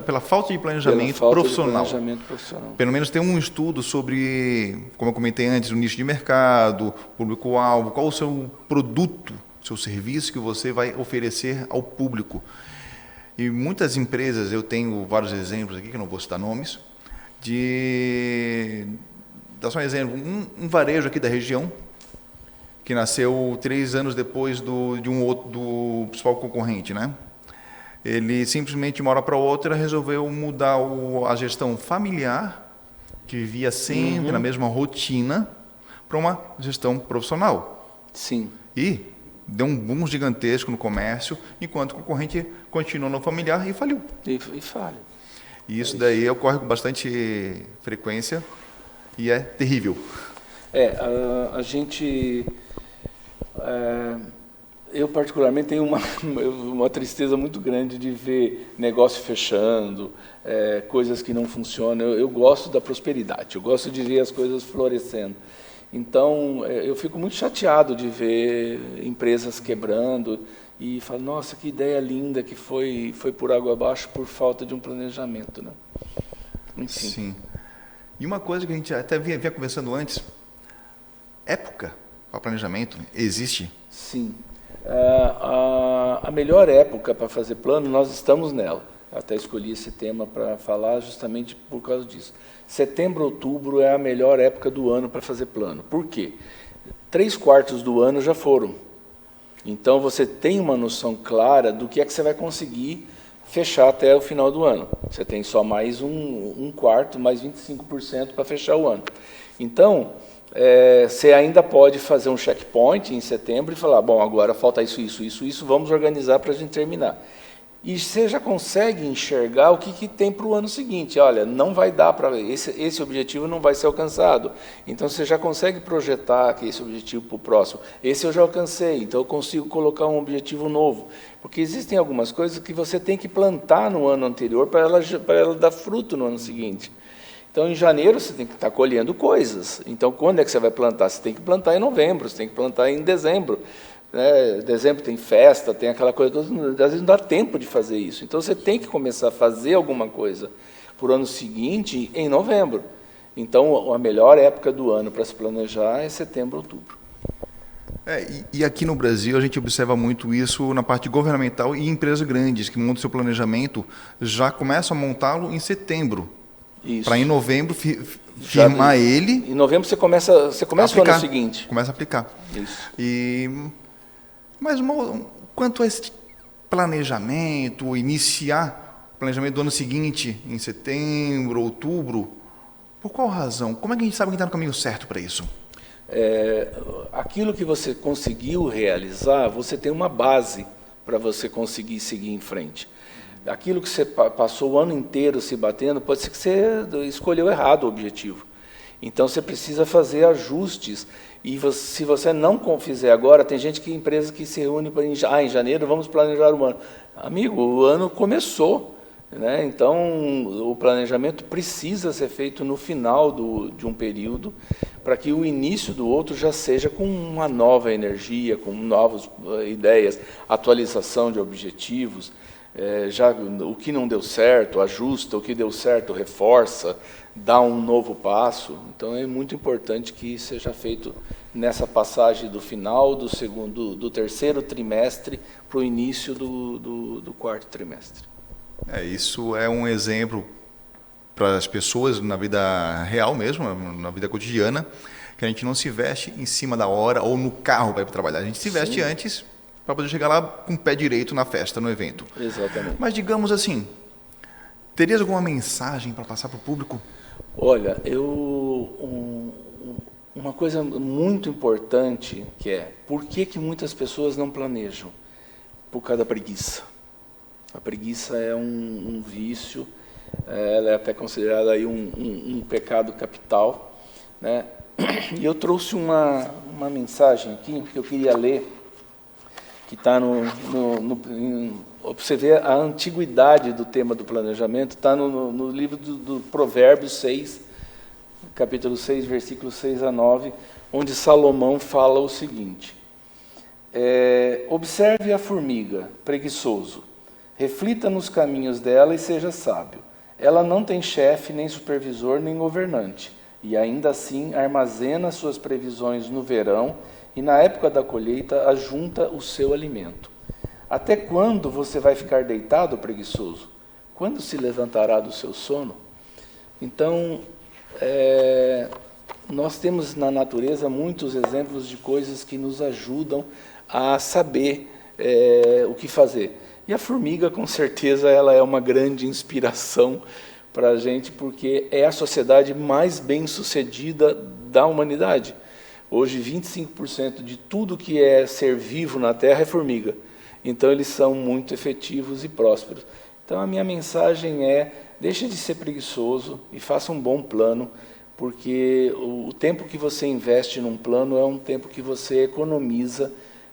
pela falta de planejamento profissional. Pelo menos tem um estudo sobre, como eu comentei antes, o nicho de mercado, público-alvo, qual o seu produto, seu serviço que você vai oferecer ao público. E muitas empresas, eu tenho vários exemplos aqui, que eu não vou citar nomes, dá só um exemplo, um varejo aqui da região, que nasceu 3 anos depois do principal concorrente, né? Ele simplesmente, de uma hora para outra, resolveu mudar a gestão familiar, que vivia sempre na mesma rotina, para uma gestão profissional. Sim. E deu um boom gigantesco no comércio, enquanto o concorrente continuou no familiar e faliu. E falha. E isso daí ocorre com bastante frequência e é terrível. A gente... eu, particularmente, tenho uma tristeza muito grande de ver negócio fechando, coisas que não funcionam. Eu gosto da prosperidade, eu gosto de ver as coisas florescendo. Então, eu fico muito chateado de ver empresas quebrando e falo, nossa, que ideia linda que foi por água abaixo por falta de um planejamento, né? Enfim. Sim. E uma coisa que a gente até vinha conversando antes, época para planejamento existe? Sim. A melhor época para fazer plano, nós estamos nela. Até escolhi esse tema para falar justamente por causa disso. Setembro, outubro é a melhor época do ano para fazer plano. Por quê? 3/4 do ano já foram. Então, você tem uma noção clara do que é que você vai conseguir fechar até o final do ano. Você tem só mais um quarto, mais 25% para fechar o ano. Então, você ainda pode fazer um checkpoint em setembro e falar, bom, agora falta isso, vamos organizar para a gente terminar. E você já consegue enxergar o que tem para o ano seguinte. Olha, não vai dar para... Esse objetivo não vai ser alcançado. Então, você já consegue projetar que esse objetivo para o próximo. Esse eu já alcancei, então eu consigo colocar um objetivo novo. Porque existem algumas coisas que você tem que plantar no ano anterior para ela dar fruto no ano seguinte. Então, em janeiro, você tem que estar colhendo coisas. Então, quando é que você vai plantar? Você tem que plantar em novembro, você tem que plantar em dezembro. Dezembro tem festa, tem aquela coisa, às vezes não dá tempo de fazer isso. Então, você tem que começar a fazer alguma coisa para o ano seguinte em novembro. Então, a melhor época do ano para se planejar é setembro, outubro. E aqui no Brasil a gente observa muito isso na parte governamental e empresas grandes que montam seu planejamento, já começam a montá-lo em setembro. Para em novembro firmar ele. Em novembro você começa o ano seguinte. Começa a aplicar. Isso. Mas quanto a esse planejamento, iniciar o planejamento do ano seguinte, em setembro, outubro, por qual razão? Como é que a gente sabe que está no caminho certo para isso? Aquilo que você conseguiu realizar, você tem uma base para você conseguir seguir em frente. Aquilo que você passou o ano inteiro se batendo, pode ser que você escolheu errado o objetivo. Então, você precisa fazer ajustes. E se você não fizer agora, tem empresa que se reúne em janeiro, vamos planejar o ano. Amigo, o ano começou, né? Então, o planejamento precisa ser feito no final de um período, para que o início do outro já seja com uma nova energia, com novas ideias, atualização de objetivos. O que não deu certo, ajusta, o que deu certo, reforça, dá um novo passo. Então, é muito importante que seja feito nessa passagem do final do terceiro trimestre para o início do quarto trimestre. Isso é um exemplo para as pessoas na vida real mesmo, na vida cotidiana, que a gente não se veste em cima da hora ou no carro para ir para trabalhar. A gente se veste antes para poder chegar lá com o pé direito na festa, no evento. Exatamente. Mas digamos assim, terias alguma mensagem para passar para o público? Olha, uma coisa muito importante que é, por que muitas pessoas não planejam? Por causa da preguiça. A preguiça é um vício, ela é até considerada aí um pecado capital, né? E eu trouxe uma mensagem aqui que eu queria ler, que está para você ver a antiguidade do tema do planejamento, está no livro do Provérbios 6, capítulo 6, versículos 6 a 9, onde Salomão fala o seguinte: observe a formiga, preguiçoso, reflita nos caminhos dela e seja sábio. Ela não tem chefe, nem supervisor, nem governante, e ainda assim armazena suas previsões no verão e na época da colheita ajunta o seu alimento. Até quando você vai ficar deitado, preguiçoso? Quando se levantará do seu sono? Então, nós temos na natureza muitos exemplos de coisas que nos ajudam a saber o que fazer. E a formiga, com certeza, ela é uma grande inspiração para a gente, porque é a sociedade mais bem-sucedida da humanidade. Hoje, 25% de tudo que é ser vivo na Terra é formiga. Então, eles são muito efetivos e prósperos. Então, a minha mensagem é: deixe de ser preguiçoso e faça um bom plano, porque o tempo que você investe num plano é um tempo que você economiza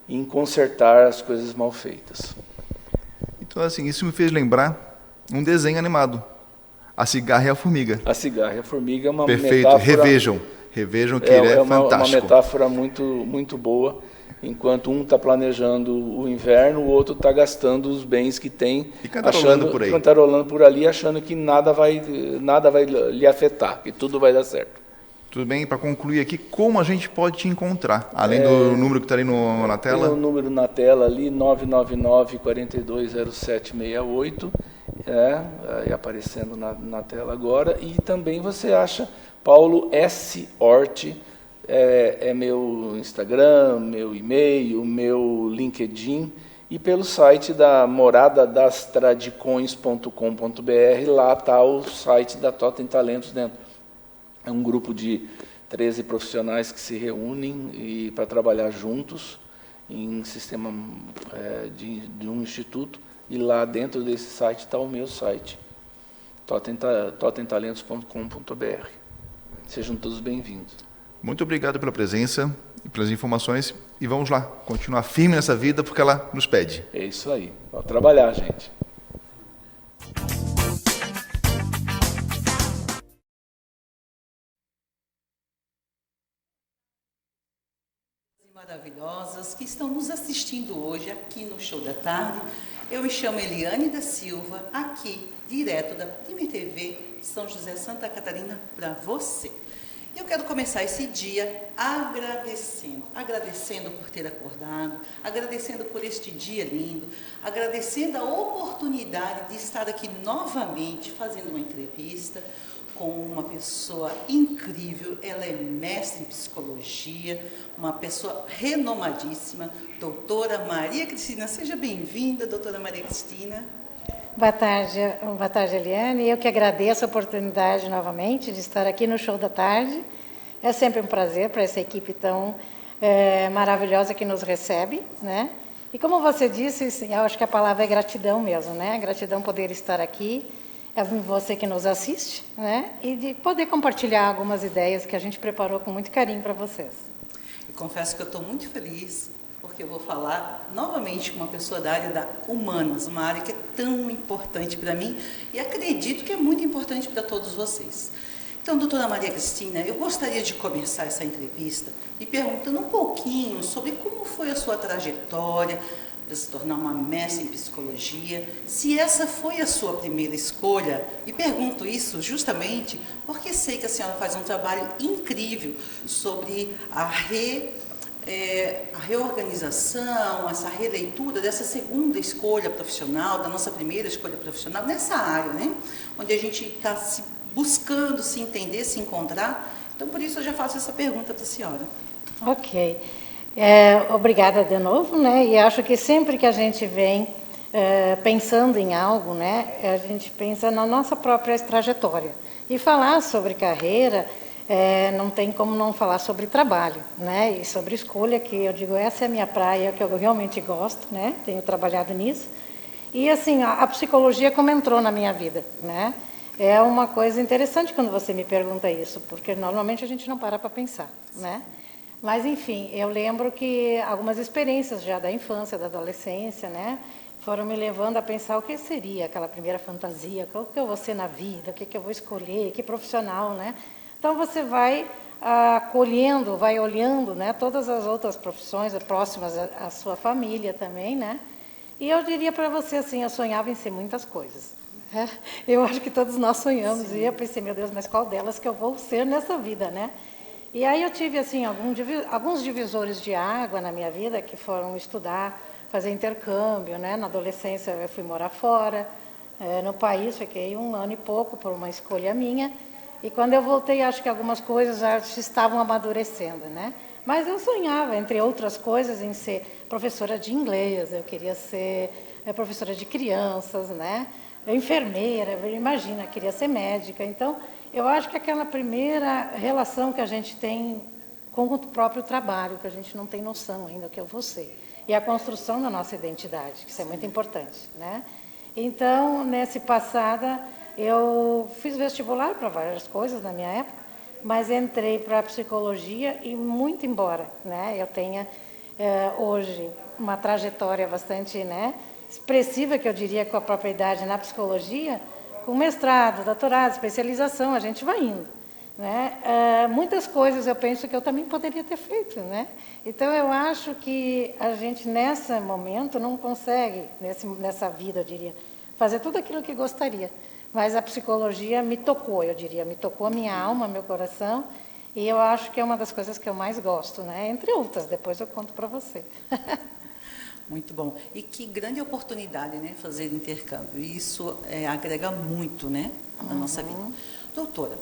em consertar as coisas mal feitas. Então, assim, isso me fez lembrar um desenho animado, A Cigarra e a Formiga. A Cigarra e a Formiga é uma Perfeito, metáfora... Revejam que ele é fantástico. É uma metáfora muito boa. Enquanto um está planejando o inverno, o outro está gastando os bens que tem, e cantarolando por aí. Cantarolando por ali, achando que nada vai lhe afetar, que tudo vai dar certo. Tudo bem, para concluir aqui, como a gente pode te encontrar? Além do número que está ali na tela? Tem o número na tela ali, 999-420768, aí aparecendo na tela agora. E também você acha Paulo S. Hort, é meu Instagram, meu e-mail, meu LinkedIn, e pelo site da moradadastradicões.com.br, lá está o site da Totem Talentos dentro. É um grupo de 13 profissionais que se reúnem para trabalhar juntos em sistema de um instituto, e lá dentro desse site está o meu site, totemtalentos.com.br. Sejam todos bem-vindos. Muito obrigado pela presença e pelas informações, e vamos lá, continuar firme nessa vida, porque ela nos pede. É isso aí, vamos trabalhar, gente. Maravilhosas que estão nos assistindo hoje aqui no Show da Tarde. Eu me chamo Eliane da Silva, aqui, direto da Prime TV São José, Santa Catarina, para você. E eu quero começar esse dia agradecendo por ter acordado, agradecendo por este dia lindo, agradecendo a oportunidade de estar aqui novamente fazendo uma entrevista com uma pessoa incrível. Ela é mestre em psicologia, uma pessoa renomadíssima, doutora Maria Cristina. Seja bem-vinda, doutora Maria Cristina. Boa tarde, Eliane. Eu que agradeço a oportunidade novamente de estar aqui no Show da Tarde. É sempre um prazer para essa equipe tão maravilhosa que nos recebe, né? E como você disse, eu acho que a palavra é gratidão mesmo, né? Gratidão poder estar aqui, é você que nos assiste, né? E de poder compartilhar algumas ideias que a gente preparou com muito carinho para vocês. E confesso que eu estou muito feliz, porque eu vou falar novamente com uma pessoa da área da humanas, uma área que é tão importante para mim e acredito que é muito importante para todos vocês. Então, doutora Maria Cristina, eu gostaria de começar essa entrevista me perguntando um pouquinho sobre como foi a sua trajetória para se tornar uma mestre em psicologia, se essa foi a sua primeira escolha, e pergunto isso justamente porque sei que a senhora faz um trabalho incrível sobre a reorganização, essa releitura dessa segunda escolha profissional, da nossa primeira escolha profissional, nessa área, né? Onde a gente está se buscando se entender, se encontrar. Então, por isso eu já faço essa pergunta para a senhora. Ok. Obrigada de novo, né? E acho que sempre que a gente vem pensando em algo, né, a gente pensa na nossa própria trajetória. E falar sobre carreira, não tem como não falar sobre trabalho, né? E sobre escolha, que eu digo, essa é a minha praia, que eu realmente gosto, né? Tenho trabalhado nisso. E assim, a psicologia como entrou na minha vida, né? É uma coisa interessante quando você me pergunta isso, porque normalmente a gente não para pensar, né? Mas, enfim, eu lembro que algumas experiências já da infância, da adolescência, né, foram me levando a pensar o que seria aquela primeira fantasia, o que eu vou ser na vida, o que eu vou escolher, que profissional, né? Então, você vai colhendo, vai olhando, né, todas as outras profissões próximas à sua família também, né? E eu diria para você, assim, eu sonhava em ser muitas coisas. Eu acho que todos nós sonhamos. Sim. E eu pensei, meu Deus, mas qual delas que eu vou ser nessa vida, né? E aí eu tive, assim, alguns divisores de água na minha vida, que foram estudar, fazer intercâmbio, né? Na adolescência eu fui morar fora, no país, fiquei 1 ano e pouco por uma escolha minha. E quando eu voltei, acho que algumas coisas já estavam amadurecendo, né? Mas eu sonhava, entre outras coisas, em ser professora de inglês, eu queria ser professora de crianças, né? Enfermeira, imagina, queria ser médica. Então, eu acho que aquela primeira relação que a gente tem com o próprio trabalho, que a gente não tem noção ainda do que eu vou ser. E a construção da nossa identidade, que isso é muito importante, né? Então, nessa passada, eu fiz vestibular para várias coisas na minha época, mas entrei para a psicologia e muito embora, né, eu tenha hoje uma trajetória bastante, né, expressiva, que eu diria, com a própria idade na psicologia, com mestrado, doutorado, especialização, a gente vai indo, né? Muitas coisas eu penso que eu também poderia ter feito, né? Então eu acho que a gente nesse momento não consegue, nessa vida, eu diria, fazer tudo aquilo que gostaria. Mas a psicologia me tocou, eu diria, me tocou a minha alma, meu coração, e eu acho que é uma das coisas que eu mais gosto, né? Entre outras, depois eu conto para você. Muito bom. E que grande oportunidade, né, fazer intercâmbio. Isso agrega muito, né, na nossa vida. Doutora,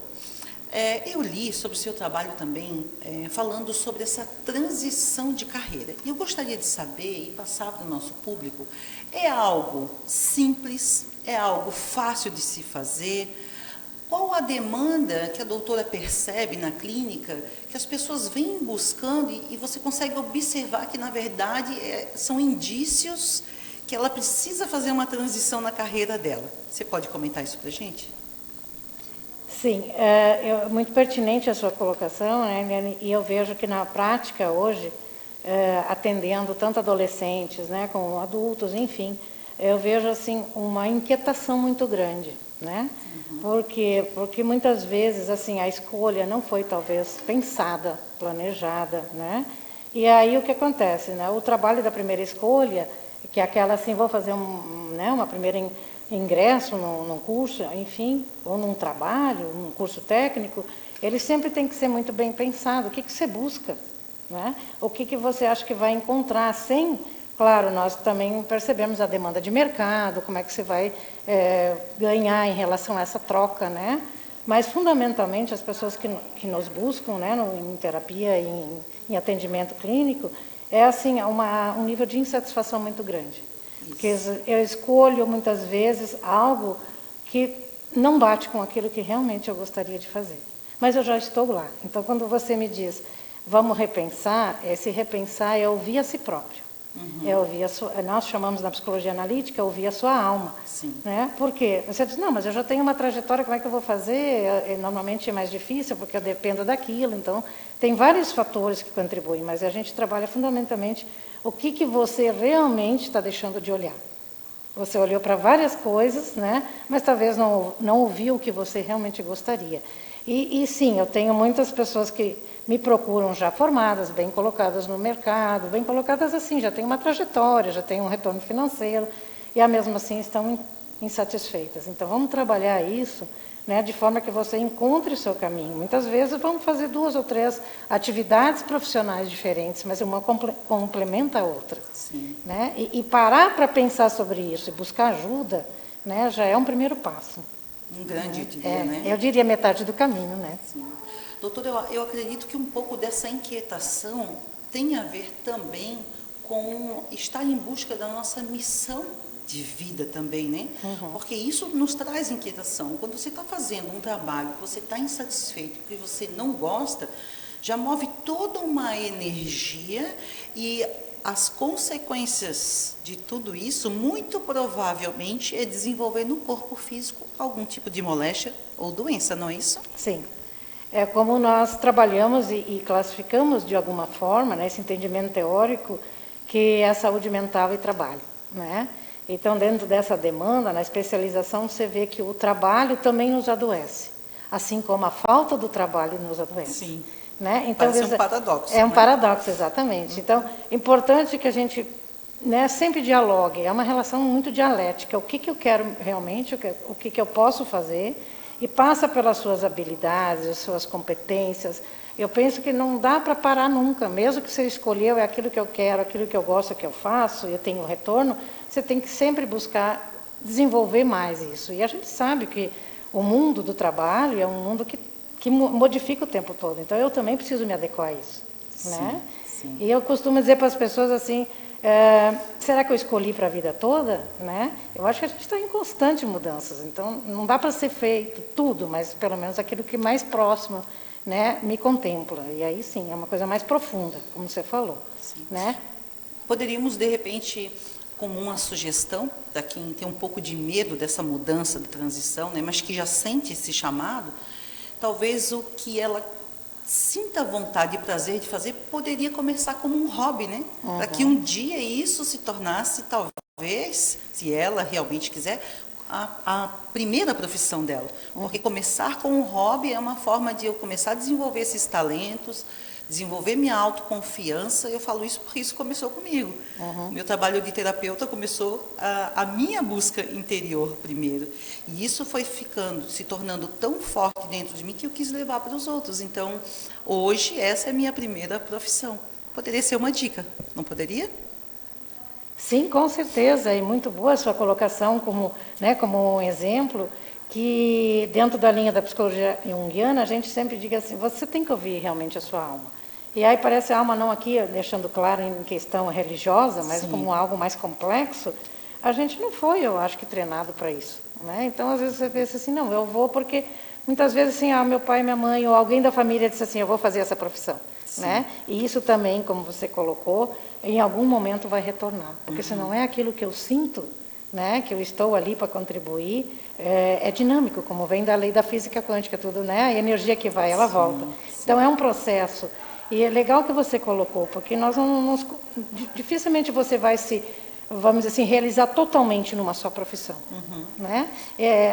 eu li sobre o seu trabalho também, falando sobre essa transição de carreira. E eu gostaria de saber, e passar para o nosso público, é algo simples? É algo fácil de se fazer? Qual a demanda que a doutora percebe na clínica, que as pessoas vêm buscando e você consegue observar que, na verdade, são indícios que ela precisa fazer uma transição na carreira dela? Você pode comentar isso para a gente? Sim, é muito pertinente a sua colocação, né? E eu vejo que na prática hoje, atendendo tanto adolescentes, né, como adultos, enfim, eu vejo assim uma inquietação muito grande, né? Porque muitas vezes assim a escolha não foi talvez pensada, planejada, né? E aí o que acontece, né? O trabalho da primeira escolha, que é aquela assim, vou fazer uma primeira ingresso num curso, enfim, ou num trabalho, num curso técnico, ele sempre tem que ser muito bem pensado. O que você busca, né? O que você acha que vai encontrar sem... Claro, nós também percebemos a demanda de mercado, como é que você vai ganhar em relação a essa troca, né? Mas, fundamentalmente, as pessoas que nos buscam, né, em terapia, em atendimento clínico, é assim, um nível de insatisfação muito grande. Isso. Porque eu escolho, muitas vezes, algo que não bate com aquilo que realmente eu gostaria de fazer. Mas eu já estou lá. Então, quando você me diz, vamos repensar, esse repensar é ouvir a si próprio. É ouvir nós chamamos na psicologia analítica ouvir a sua alma. Sim. Né? Por quê? Você diz, não, mas eu já tenho uma trajetória, como é que eu vou fazer? Normalmente é mais difícil, porque eu dependo daquilo. Então, tem vários fatores que contribuem, mas a gente trabalha fundamentalmente o que você realmente está deixando de olhar. Você olhou para várias coisas, né? Mas talvez não ouviu o que você realmente gostaria. E sim, eu tenho muitas pessoas que me procuram já formadas, bem colocadas no mercado, bem colocadas assim, já têm uma trajetória, já têm um retorno financeiro, e mesmo assim estão insatisfeitas. Então, vamos trabalhar isso, né, de forma que você encontre o seu caminho. Muitas vezes vamos fazer 2 ou 3 atividades profissionais diferentes, mas uma complementa a outra. Sim. Né? E parar para pensar sobre isso e buscar ajuda, né, já é um primeiro passo. Um grande, eu diria, né? Eu diria metade do caminho, né? Sim. Doutora, eu acredito que um pouco dessa inquietação tem a ver também com estar em busca da nossa missão de vida também, né? Porque isso nos traz inquietação. Quando você está fazendo um trabalho que você está insatisfeito, que você não gosta, já move toda uma energia e as consequências de tudo isso, muito provavelmente, é desenvolver no corpo físico algum tipo de moléstia ou doença, não é isso? Sim. É como nós trabalhamos e classificamos de alguma forma, né, esse entendimento teórico, que é a saúde mental e trabalho, né? Então, dentro dessa demanda, na especialização, você vê que o trabalho também nos adoece, assim como a falta do trabalho nos adoece. Sim. Né? Então, parece um paradoxo. É um paradoxo, exatamente. Então, é importante que a gente, né, sempre dialogue, é uma relação muito dialética, o que eu quero realmente, o que eu posso fazer, e passa pelas suas habilidades, as suas competências. Eu penso que não dá para parar nunca, mesmo que você escolheu, é aquilo que eu quero, aquilo que eu gosto, que eu faço, eu tenho retorno, você tem que sempre buscar desenvolver mais isso. E a gente sabe que o mundo do trabalho é um mundo que modifica o tempo todo. Então, eu também preciso me adequar a isso. Sim, né? sim. E eu costumo dizer para as pessoas assim, será que eu escolhi para a vida toda? Né? Eu acho que a gente está em constante mudanças. Então, não dá para ser feito tudo, mas pelo menos aquilo que mais próximo, né, me contempla. E aí, sim, é uma coisa mais profunda, como você falou. Sim. Né? Poderíamos, de repente, como uma sugestão, para quem tem um pouco de medo dessa mudança, da transição, né, mas que já sente esse chamado, talvez o que ela sinta vontade e prazer de fazer poderia começar como um hobby, né? Para que um dia isso se tornasse, talvez, se ela realmente quiser, a primeira profissão dela. Porque começar com um hobby é uma forma de eu começar a desenvolver esses talentos, desenvolver minha autoconfiança. Eu falo isso porque isso começou comigo. Meu trabalho de terapeuta começou a minha busca interior primeiro. E isso foi se tornando tão forte dentro de mim que eu quis levar para os outros. Então, hoje, essa é a minha primeira profissão. Poderia ser uma dica, não poderia? Sim, com certeza. E muito boa a sua colocação como, né, como um exemplo, que dentro da linha da psicologia junguiana, a gente sempre diz assim, você tem que ouvir realmente a sua alma. E aí parece a alma não aqui, deixando claro em questão religiosa, mas como algo mais complexo, a gente não foi, eu acho que, treinado para isso. Né? Então, às vezes, você pensa assim, não, eu vou porque, muitas vezes, assim, meu pai, minha mãe, ou alguém da família disse assim, eu vou fazer essa profissão. Né? E isso também, como você colocou, em algum momento vai retornar. Porque se não é aquilo que eu sinto, né, que eu estou ali para contribuir, é dinâmico, como vem da lei da física quântica, tudo, né? A energia que vai, ela volta. Então, é um processo. E é legal que você colocou, porque nós dificilmente você vai se, vamos dizer assim, realizar totalmente numa só profissão. Né?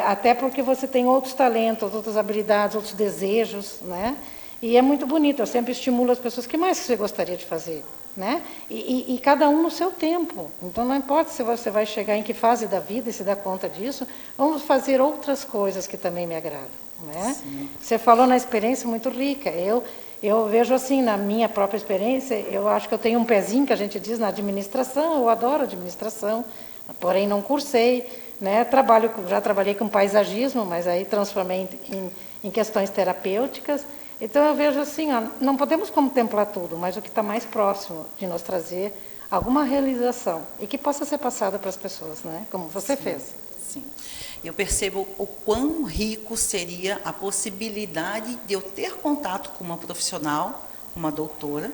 Até porque você tem outros talentos, outras habilidades, outros desejos, né? E é muito bonito, eu sempre estimulo as pessoas, o que mais você gostaria de fazer? Né? E cada um no seu tempo. Então, não importa se você vai chegar em que fase da vida e se dá conta disso, vamos fazer outras coisas que também me agradam. Né? Você falou na experiência muito rica. Eu vejo assim, na minha própria experiência, eu acho que eu tenho um pezinho, que a gente diz, na administração, eu adoro administração, porém não cursei. Né? Já trabalhei com paisagismo, mas aí transformei em questões terapêuticas. Então, eu vejo assim, não podemos contemplar tudo, mas o que está mais próximo de nos trazer alguma realização e que possa ser passada para as pessoas, né? Como você fez. Sim. Eu percebo o quão rico seria a possibilidade de eu ter contato com uma profissional, uma doutora,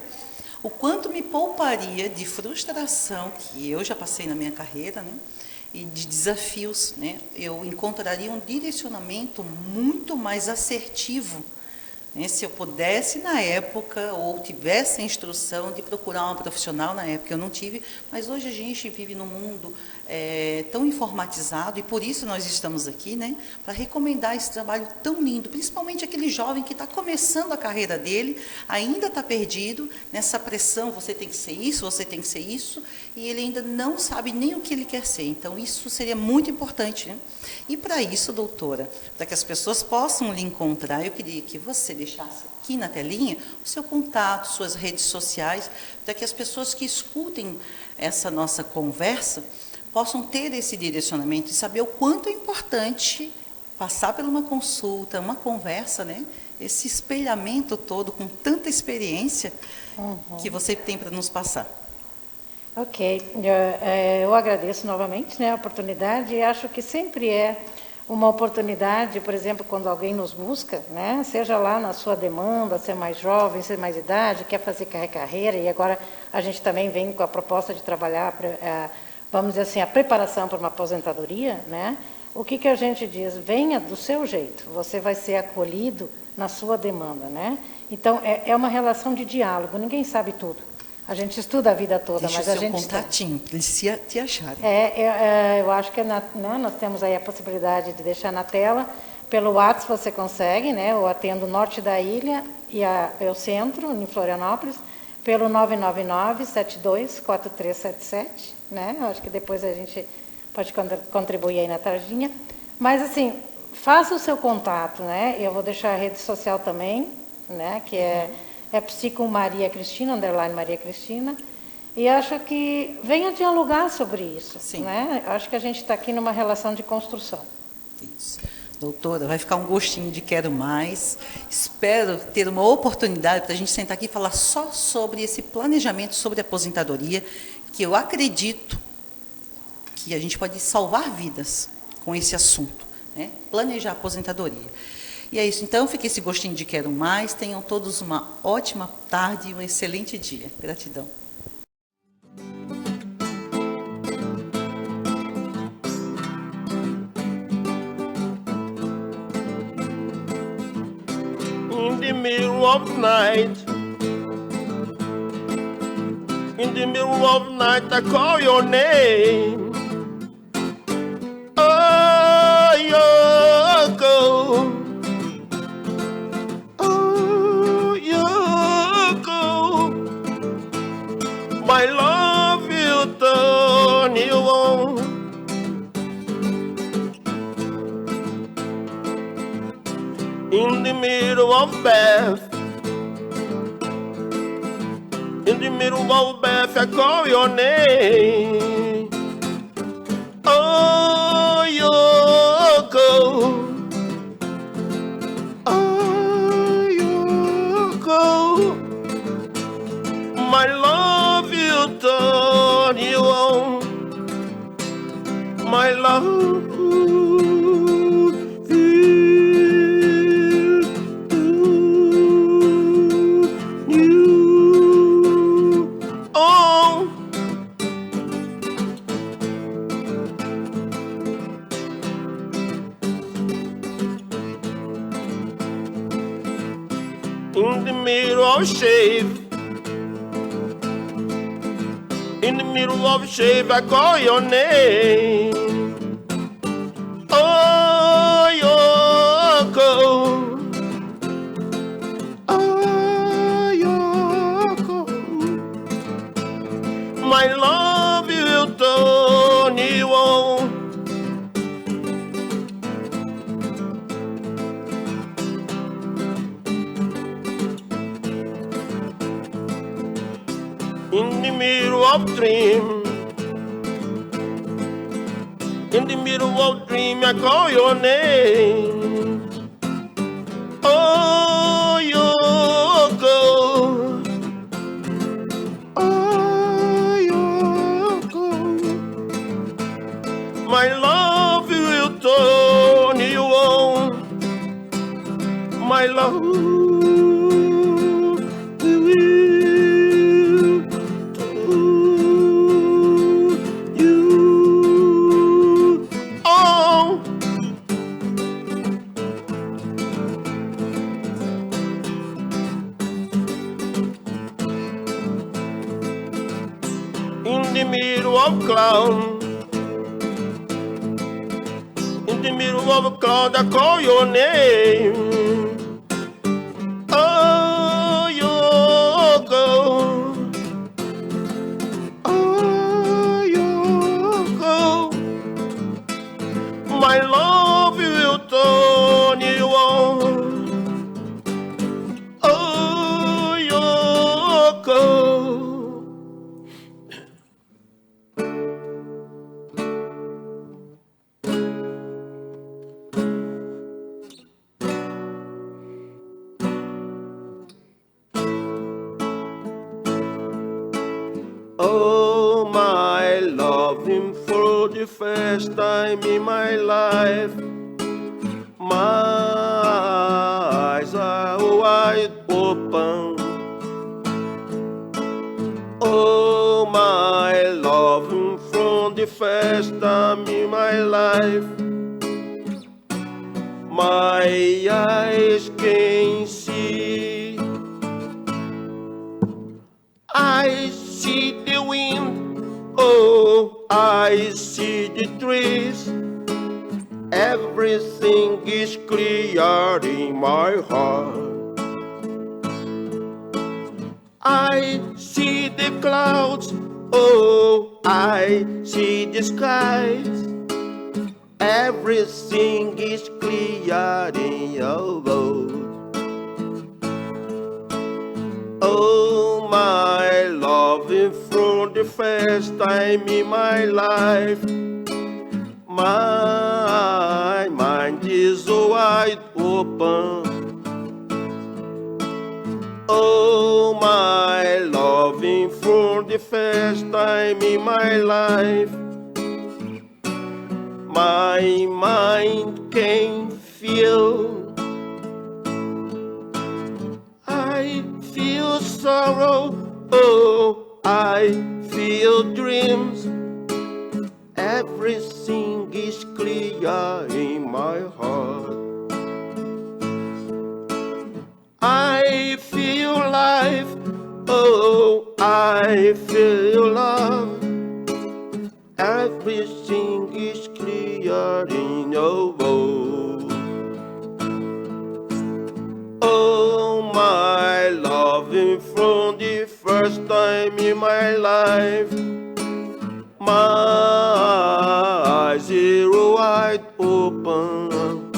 o quanto me pouparia de frustração, que eu já passei na minha carreira, né? E de desafios, né? Eu encontraria um direcionamento muito mais assertivo, se eu pudesse, na época, ou tivesse a instrução de procurar uma profissional, na época eu não tive, mas hoje a gente vive num mundo tão informatizado, e por isso nós estamos aqui, né, para recomendar esse trabalho tão lindo, principalmente aquele jovem que está começando a carreira dele, ainda está perdido nessa pressão, você tem que ser isso, você tem que ser isso, e ele ainda não sabe nem o que ele quer ser. Então, isso seria muito importante. Né? E para isso, doutora, para que as pessoas possam lhe encontrar, eu queria que você deixasse aqui na telinha o seu contato, suas redes sociais, para que as pessoas que escutem essa nossa conversa possam ter esse direcionamento e saber o quanto é importante passar por uma consulta, uma conversa, né? Esse espelhamento todo com tanta experiência que você tem para nos passar. Ok, eu agradeço novamente, né, a oportunidade e acho que sempre é uma oportunidade, por exemplo, quando alguém nos busca, né, seja lá na sua demanda, ser mais jovem, ser mais idade, quer fazer carreira, e agora a gente também vem com a proposta de trabalhar, vamos dizer assim, a preparação para uma aposentadoria, né? O que a gente diz? Venha do seu jeito, você vai ser acolhido na sua demanda, né? Então, é uma relação de diálogo, ninguém sabe tudo. A gente estuda a vida toda, Deixa mas o a seu gente... contatinho, para eles te acharem. eu acho que nós temos aí a possibilidade de deixar na tela. Pelo WhatsApp você consegue, né? Eu atendo o norte da ilha e o centro, em Florianópolis, pelo 999-724377, né? Eu acho que depois a gente pode contribuir aí na tardinha. Mas, assim, faça o seu contato, né? Eu vou deixar a rede social também, né? Que é Psico Maria Cristina, _ Maria Cristina, e acho que venha dialogar sobre isso. Sim. Né? Acho que a gente está aqui numa relação de construção. Isso. Doutora, vai ficar um gostinho de quero mais. Espero ter uma oportunidade para a gente sentar aqui e falar só sobre esse planejamento sobre a aposentadoria, que eu acredito que a gente pode salvar vidas com esse assunto, né? Planejar a aposentadoria. E é isso, então, fica esse gostinho de quero mais. Tenham todos uma ótima tarde e um excelente dia. Gratidão. In the middle of night, in the middle of night, I call your name. Oh, Yoko. My love will turn you on. In the middle of bath, in the middle of bath, I call your name. Oh, Yoko. Oh, Yoko. My love will turn you on. My love will turn you on. In the middle of shave, in the middle of shave, I call your name. Oh, Yoko. Oh, Yoko. My love will turn you on. In the middle of dream, in the middle of dream, I call your name. Oh, Yoko. Oh, Yoko. My love will turn you on. My love will clown. In the middle of a cloud, I call your name. Oh, Yoko. Oh, Yoko. My love will turn you on. Oh, Yoko. Oh, my loving, for the first time in my life, my eyes are wide open. Oh, my loving, from the first time in my life, my eyes can see. I see the wind, oh, I see the trees. Everything is clear in my heart. I see the clouds, oh, I see the skies. Everything is clear in your road. Oh, my love, from the first time in my life, my mind is wide open. Oh, my loving, for the first time in my life, my mind can feel. I feel sorrow, oh, I feel dreams. Everything is clear in my heart. I feel life, oh, I feel love. Everything is clear in your road. Oh, my loving, from the first time in my life, my eyes are wide open.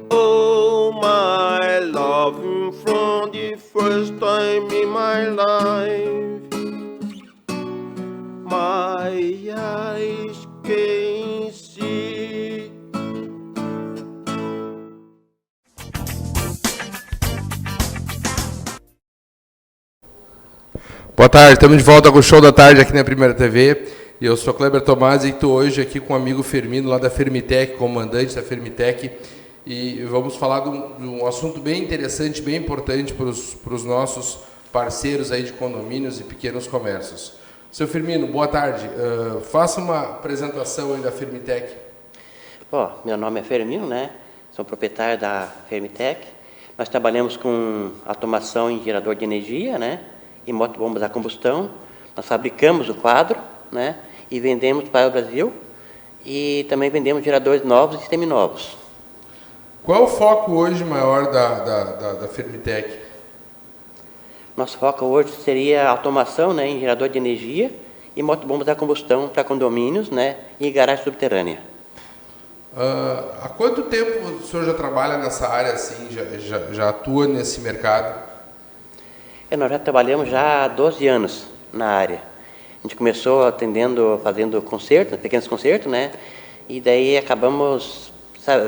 Oh, my loving, from the first time in my life, my eyes can see. Boa tarde, estamos de volta com o Show da Tarde aqui na Primeira TV. E eu sou Kleber Tomás e estou hoje aqui com o amigo Firmino, lá da Fermitec, comandante da Fermitec. E vamos falar de um assunto bem interessante, bem importante para os nossos parceiros aí de condomínios e pequenos comércios. Seu Firmino, boa tarde. Faça uma apresentação aí da Fermitec. Meu nome é Firmino, né? Sou proprietário da Fermitec. Nós trabalhamos com automação em gerador de energia, né? E motobombas a combustão. Nós fabricamos o quadro, né? E vendemos para o Brasil. E também vendemos geradores novos e seminovos. Qual é o foco hoje maior da Fermitec? Nosso foco hoje seria automação, né, em gerador de energia e motobombas a combustão para condomínios, né, e garagem subterrânea. Há quanto tempo o senhor já trabalha nessa área, assim, já atua nesse mercado? Nós já trabalhamos já há 12 anos na área. A gente começou fazendo concertos, pequenos concertos, né, e daí acabamos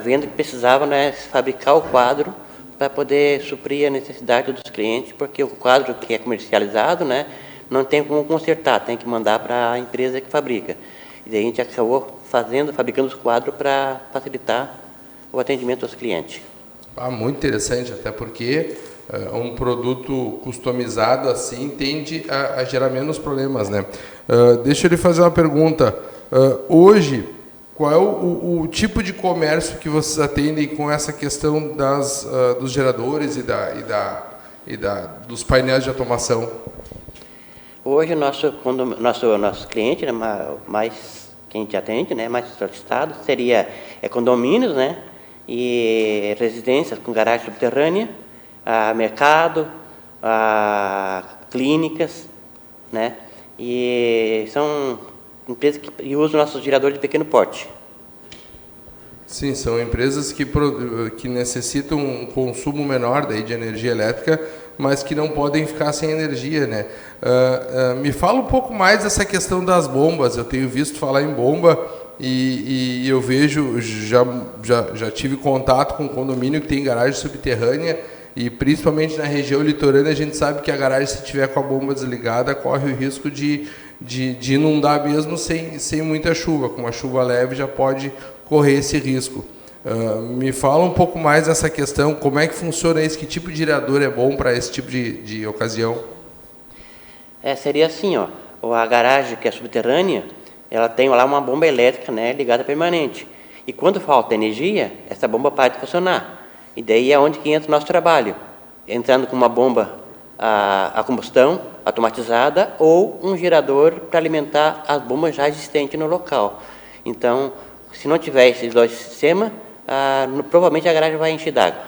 vendo que precisava, né, fabricar o quadro para poder suprir a necessidade dos clientes, porque o quadro que é comercializado, né, não tem como consertar, tem que mandar para a empresa que fabrica. E daí a gente acabou fabricando os quadros para facilitar o atendimento aos clientes. Muito interessante, até porque um produto customizado assim tende a gerar menos problemas, né? Deixa eu lhe fazer uma pergunta. Hoje, qual é o tipo de comércio que vocês atendem com essa questão dos geradores e dos painéis de automação? Hoje, nosso cliente, né, mais que a gente atende, né, mais solicitado, seria condomínios, né, e residências com garagem subterrânea, mercado, clínicas, né, e são empresas que usam nossos geradores de pequeno porte. Sim, são empresas que necessitam um consumo menor daí de energia elétrica, mas que não podem ficar sem energia, né? Me fala um pouco mais dessa questão das bombas. Eu tenho visto falar em bomba e eu vejo, já tive contato com um condomínio que tem garagem subterrânea e principalmente na região litorânea a gente sabe que a garagem, se tiver com a bomba desligada, corre o risco de inundar mesmo sem muita chuva. Com uma chuva leve já pode correr esse risco. Me fala um pouco mais dessa questão, como é que funciona isso, que tipo de gerador é bom para esse tipo de ocasião? Seria assim, a garagem que é subterrânea, ela tem lá uma bomba elétrica, né, ligada permanente. E quando falta energia, essa bomba para de funcionar. E daí é onde que entra o nosso trabalho, entrando com uma bomba a combustão automatizada ou um gerador para alimentar as bombas já existentes no local. Então, se não tiver esses dois sistemas, provavelmente a garagem vai encher d'água.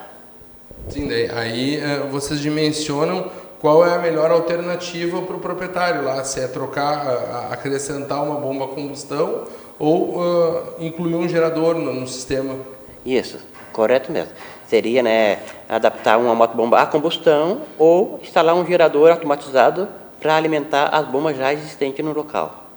Sim, aí vocês dimensionam qual é a melhor alternativa para o proprietário lá, se é trocar, acrescentar uma bomba a combustão ou incluir um gerador no sistema. Isso, correto mesmo. Seria, né, adaptar uma motobomba a combustão ou instalar um gerador automatizado para alimentar as bombas já existentes no local.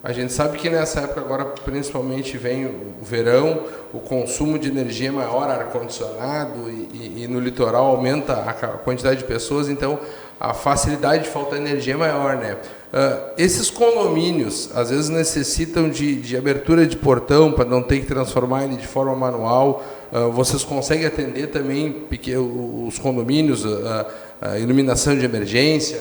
A gente sabe que nessa época agora, principalmente, vem o verão, o consumo de energia é maior, ar-condicionado, e no litoral aumenta a quantidade de pessoas, então a facilidade de faltar energia é maior, né? Esses condomínios, às vezes, necessitam de abertura de portão para não ter que transformar ele de forma manual. Vocês conseguem atender também os condomínios, a iluminação de emergência?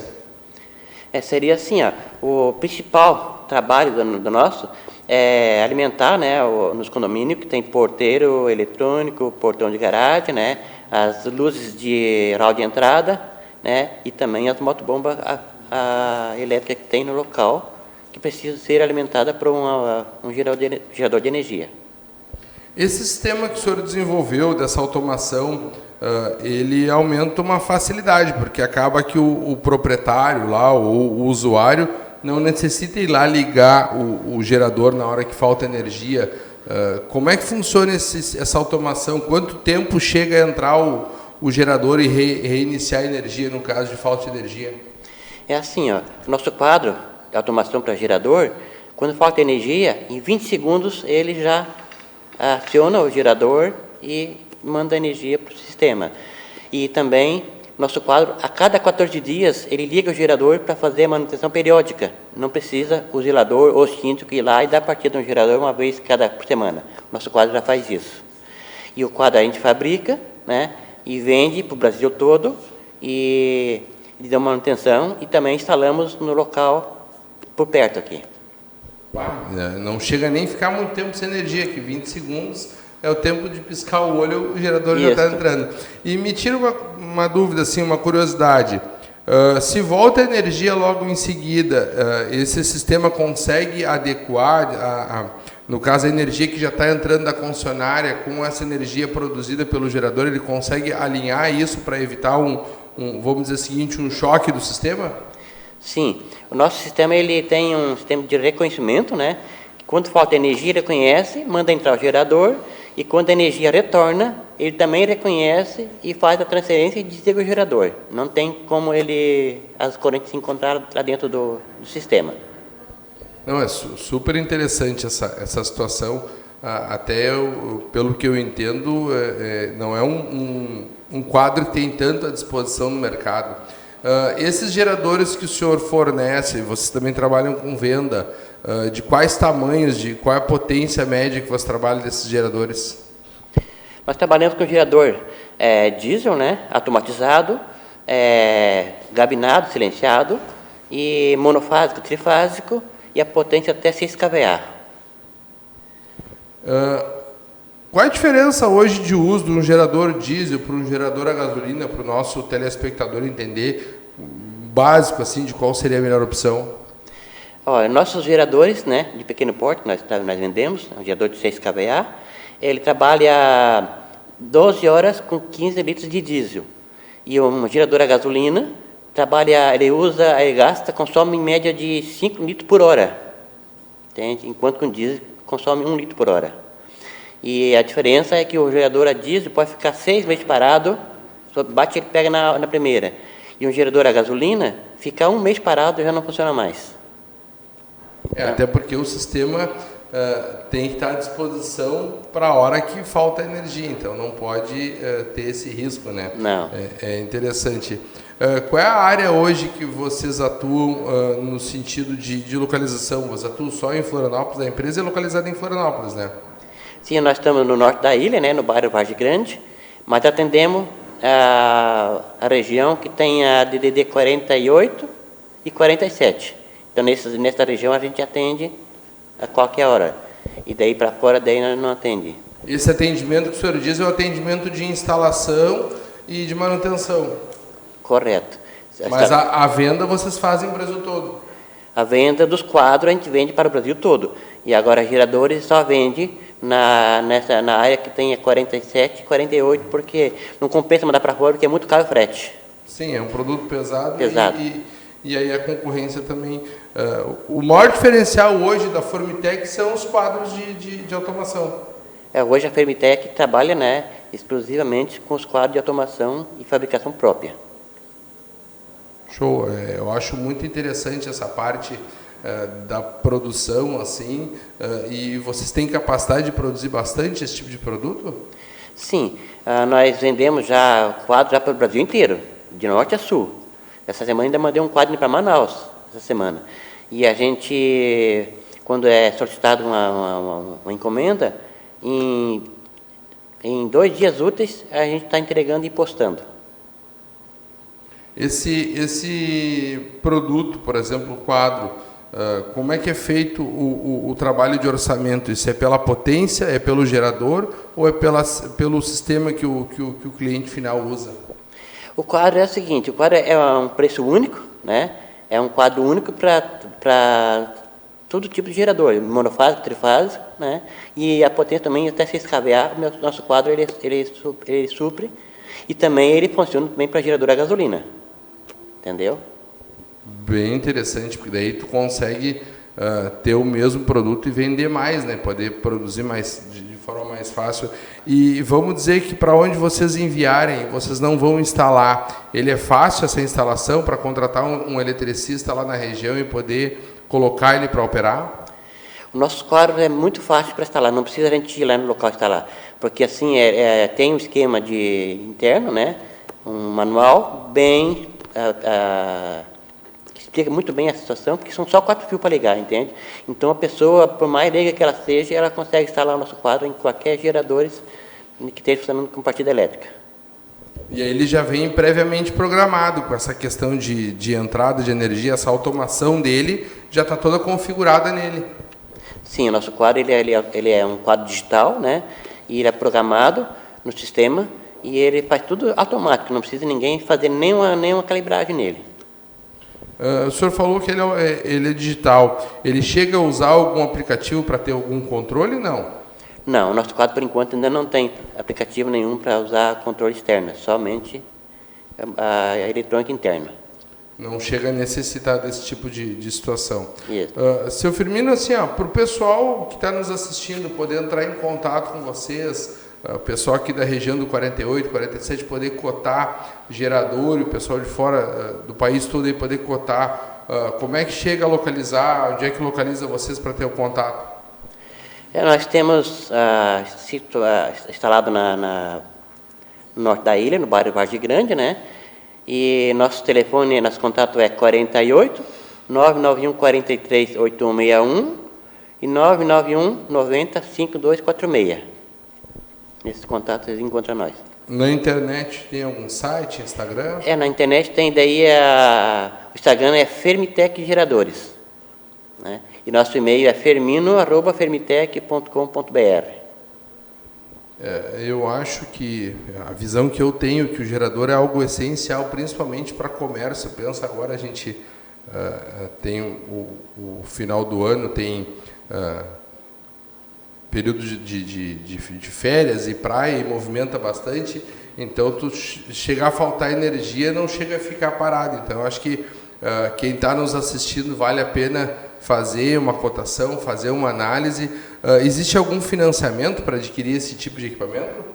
Seria assim, o principal trabalho do nosso é alimentar, né, nos condomínios que tem porteiro eletrônico, portão de garagem, né, as luzes de hall de entrada, né, e também as motobombas elétricas que tem no local, que precisa ser alimentada por um gerador de energia. Esse sistema que o senhor desenvolveu, dessa automação, ele aumenta uma facilidade, porque acaba que o proprietário lá, ou o usuário, não necessita ir lá ligar o gerador na hora que falta energia. Como é que funciona essa automação? Quanto tempo chega a entrar o gerador e reiniciar a energia no caso de falta de energia? É assim, o nosso quadro de automação para gerador, quando falta energia, em 20 segundos ele já aciona o gerador e manda energia para o sistema. E também, nosso quadro, a cada 14 dias, ele liga o gerador para fazer a manutenção periódica. Não precisa o zelador ou o síndico ir lá e dar partida no gerador uma vez por semana. Nosso quadro já faz isso. E o quadro a gente fabrica, né, e vende para o Brasil todo, e dá manutenção, e também instalamos no local por perto aqui. Não chega nem a ficar muito tempo sem energia, que 20 segundos é o tempo de piscar o olho, o gerador já está entrando. E me tira uma dúvida, assim, uma curiosidade. Se volta a energia logo em seguida, esse sistema consegue adequar, no caso a energia que já está entrando da concessionária com essa energia produzida pelo gerador, ele consegue alinhar isso para evitar vamos dizer o seguinte, um choque do sistema? Sim, o nosso sistema ele tem um sistema de reconhecimento, né? Quando falta energia, ele reconhece, manda entrar o gerador, e quando a energia retorna, ele também reconhece e faz a transferência e desliga o gerador. Não tem como as correntes se encontrar lá dentro do sistema. Não, é super interessante essa situação. Até pelo que eu entendo, não é um quadro que tem tanto à disposição no mercado. Esses geradores que o senhor fornece, vocês também trabalham com venda, de quais tamanhos, de qual é a potência média que você trabalha desses geradores? Nós trabalhamos com gerador diesel, né, automatizado, gabinado, silenciado, e monofásico, trifásico, e a potência até 6 kVA. Qual é a diferença hoje de uso de um gerador diesel para um gerador a gasolina, para o nosso telespectador entender, básico, assim, de qual seria a melhor opção? Nossos geradores, né, de pequeno porte, nós vendemos, um gerador de 6 kVA, ele trabalha 12 horas com 15 litros de diesel. E um gerador a gasolina, consome em média de 5 litros por hora, entende? Enquanto que o diesel consome 1 litro por hora. E a diferença é que o gerador a diesel pode ficar 6 meses parado, só bate e ele pega na primeira. E um gerador a gasolina, fica 1 mês parado e já não funciona mais. Até porque o sistema tem que estar à disposição para a hora que falta energia, então não pode ter esse risco, né? Não. É interessante. Qual é a área hoje que vocês atuam no sentido de localização? Vocês atuam só em Florianópolis? A empresa é localizada em Florianópolis, né? Sim, nós estamos no norte da ilha, né, no bairro Vargem Grande, mas atendemos a região que tem a DDD 48 e 47. Então, nessa região a gente atende a qualquer hora. E daí para fora, daí nós não atende. Esse atendimento que o senhor diz é o atendimento de instalação e de manutenção. Correto. Mas a venda vocês fazem no Brasil todo? A venda dos quadros a gente vende para o Brasil todo. E agora geradores só vende na área que tem 47 e 48, porque não compensa mandar para fora, porque é muito caro o frete. Sim, é um produto pesado. Pesado. E aí a concorrência também. O maior diferencial hoje da Fermitec são os quadros de automação. Hoje a Fermitec trabalha, né, exclusivamente com os quadros de automação e fabricação própria. Show. Eu acho muito interessante essa parte da produção, assim, e vocês têm capacidade de produzir bastante esse tipo de produto? Sim, nós vendemos já quadros para o Brasil inteiro, de norte a sul. Essa semana ainda mandei um quadro para Manaus, essa semana. E a gente, quando é solicitado uma encomenda, em 2 dias úteis, a gente está entregando e postando. Esse produto, por exemplo, o quadro, como é que é feito o trabalho de orçamento? Isso é pela potência, é pelo gerador ou é pelo sistema que o cliente final usa? O quadro é o seguinte, o quadro é um preço único, né? É um quadro único para todo tipo de gerador, monofásico, trifásico, né? E a potência também, até 6 kVA, o nosso quadro ele supre, e também ele funciona também para gerador a gasolina. Entendeu? Bem interessante, porque daí tu consegue ter o mesmo produto e vender mais, né? Poder produzir mais de forma mais fácil. E vamos dizer que para onde vocês enviarem, vocês não vão instalar. Ele é fácil essa instalação para contratar um eletricista lá na região e poder colocar ele para operar? O nosso quadro é muito fácil para instalar, não precisa a gente ir lá no local instalar, porque assim tem um esquema interno, né? Um manual bem que explica muito bem a situação, porque são só 4 fios para ligar, entende? Então a pessoa, por mais leiga que ela seja, ela consegue instalar o nosso quadro em qualquer geradores que esteja funcionando com partida elétrica. E aí ele já vem previamente programado com essa questão de entrada de energia, essa automação dele já está toda configurada nele. Sim, o nosso quadro ele é um quadro digital, né? E ele é programado no sistema e ele faz tudo automático, não precisa ninguém fazer nenhuma calibragem nele. O senhor falou que ele é digital. Ele chega a usar algum aplicativo para ter algum controle? Não. Não, o nosso quadro, por enquanto, ainda não tem aplicativo nenhum para usar controle externo, somente a eletrônica interna. Não chega a necessitar desse tipo de situação. Isso. Seu Firmino, assim, para o pessoal que está nos assistindo poder entrar em contato com vocês, o pessoal aqui da região do 48, 47, poder cotar gerador, e o pessoal de fora do país todo aí poder cotar, como é que chega a localizar, onde é que localiza vocês para ter o contato? Nós temos instalado no norte da ilha, no bairro Vargem Grande, né? E nosso telefone, nosso contato é 48 991 43 8161 e 991 90 5246. Nesses contatos vocês encontram nós. Na internet tem algum site, Instagram? Na internet tem daí o Instagram é Fermitec Geradores, né? E nosso e-mail é fermino@fermitec.com.br. Eu acho que a visão que eu tenho que o gerador é algo essencial, principalmente para comércio. Pensa agora, a gente tem o final do ano, tem período de férias e praia, e movimenta bastante. Então, tu chegar a faltar energia, não chega a ficar parado. Então, eu acho que quem está nos assistindo, vale a pena fazer uma cotação, fazer uma análise. Existe algum financiamento para adquirir esse tipo de equipamento?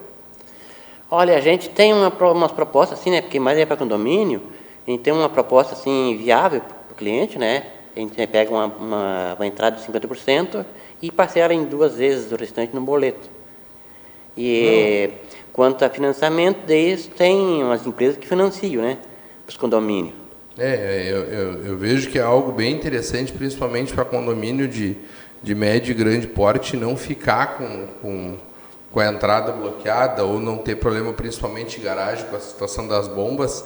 Olha, a gente tem umas propostas assim, né? Porque mais é para condomínio. A gente tem uma proposta assim viável para o cliente, né? A gente pega uma entrada de 50% e parcela em 2 vezes o restante no boleto. E quanto a financiamento, daí tem umas empresas que financiam, né, os condomínios. Eu vejo que é algo bem interessante, principalmente para condomínio de médio e grande porte, não ficar com a entrada bloqueada ou não ter problema, principalmente em garagem, com a situação das bombas.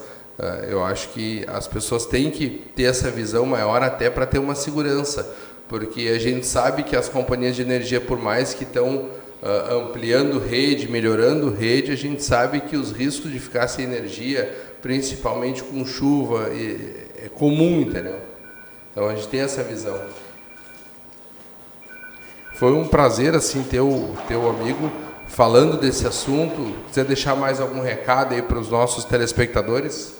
Eu acho que as pessoas têm que ter essa visão maior até para ter uma segurança, porque a gente sabe que as companhias de energia, por mais que estão ampliando rede, melhorando rede, a gente sabe que os riscos de ficar sem energia, principalmente com chuva, é comum, entendeu? Então a gente tem essa visão. Foi um prazer assim ter o teu amigo falando desse assunto. Quiser deixar mais algum recado aí para os nossos telespectadores?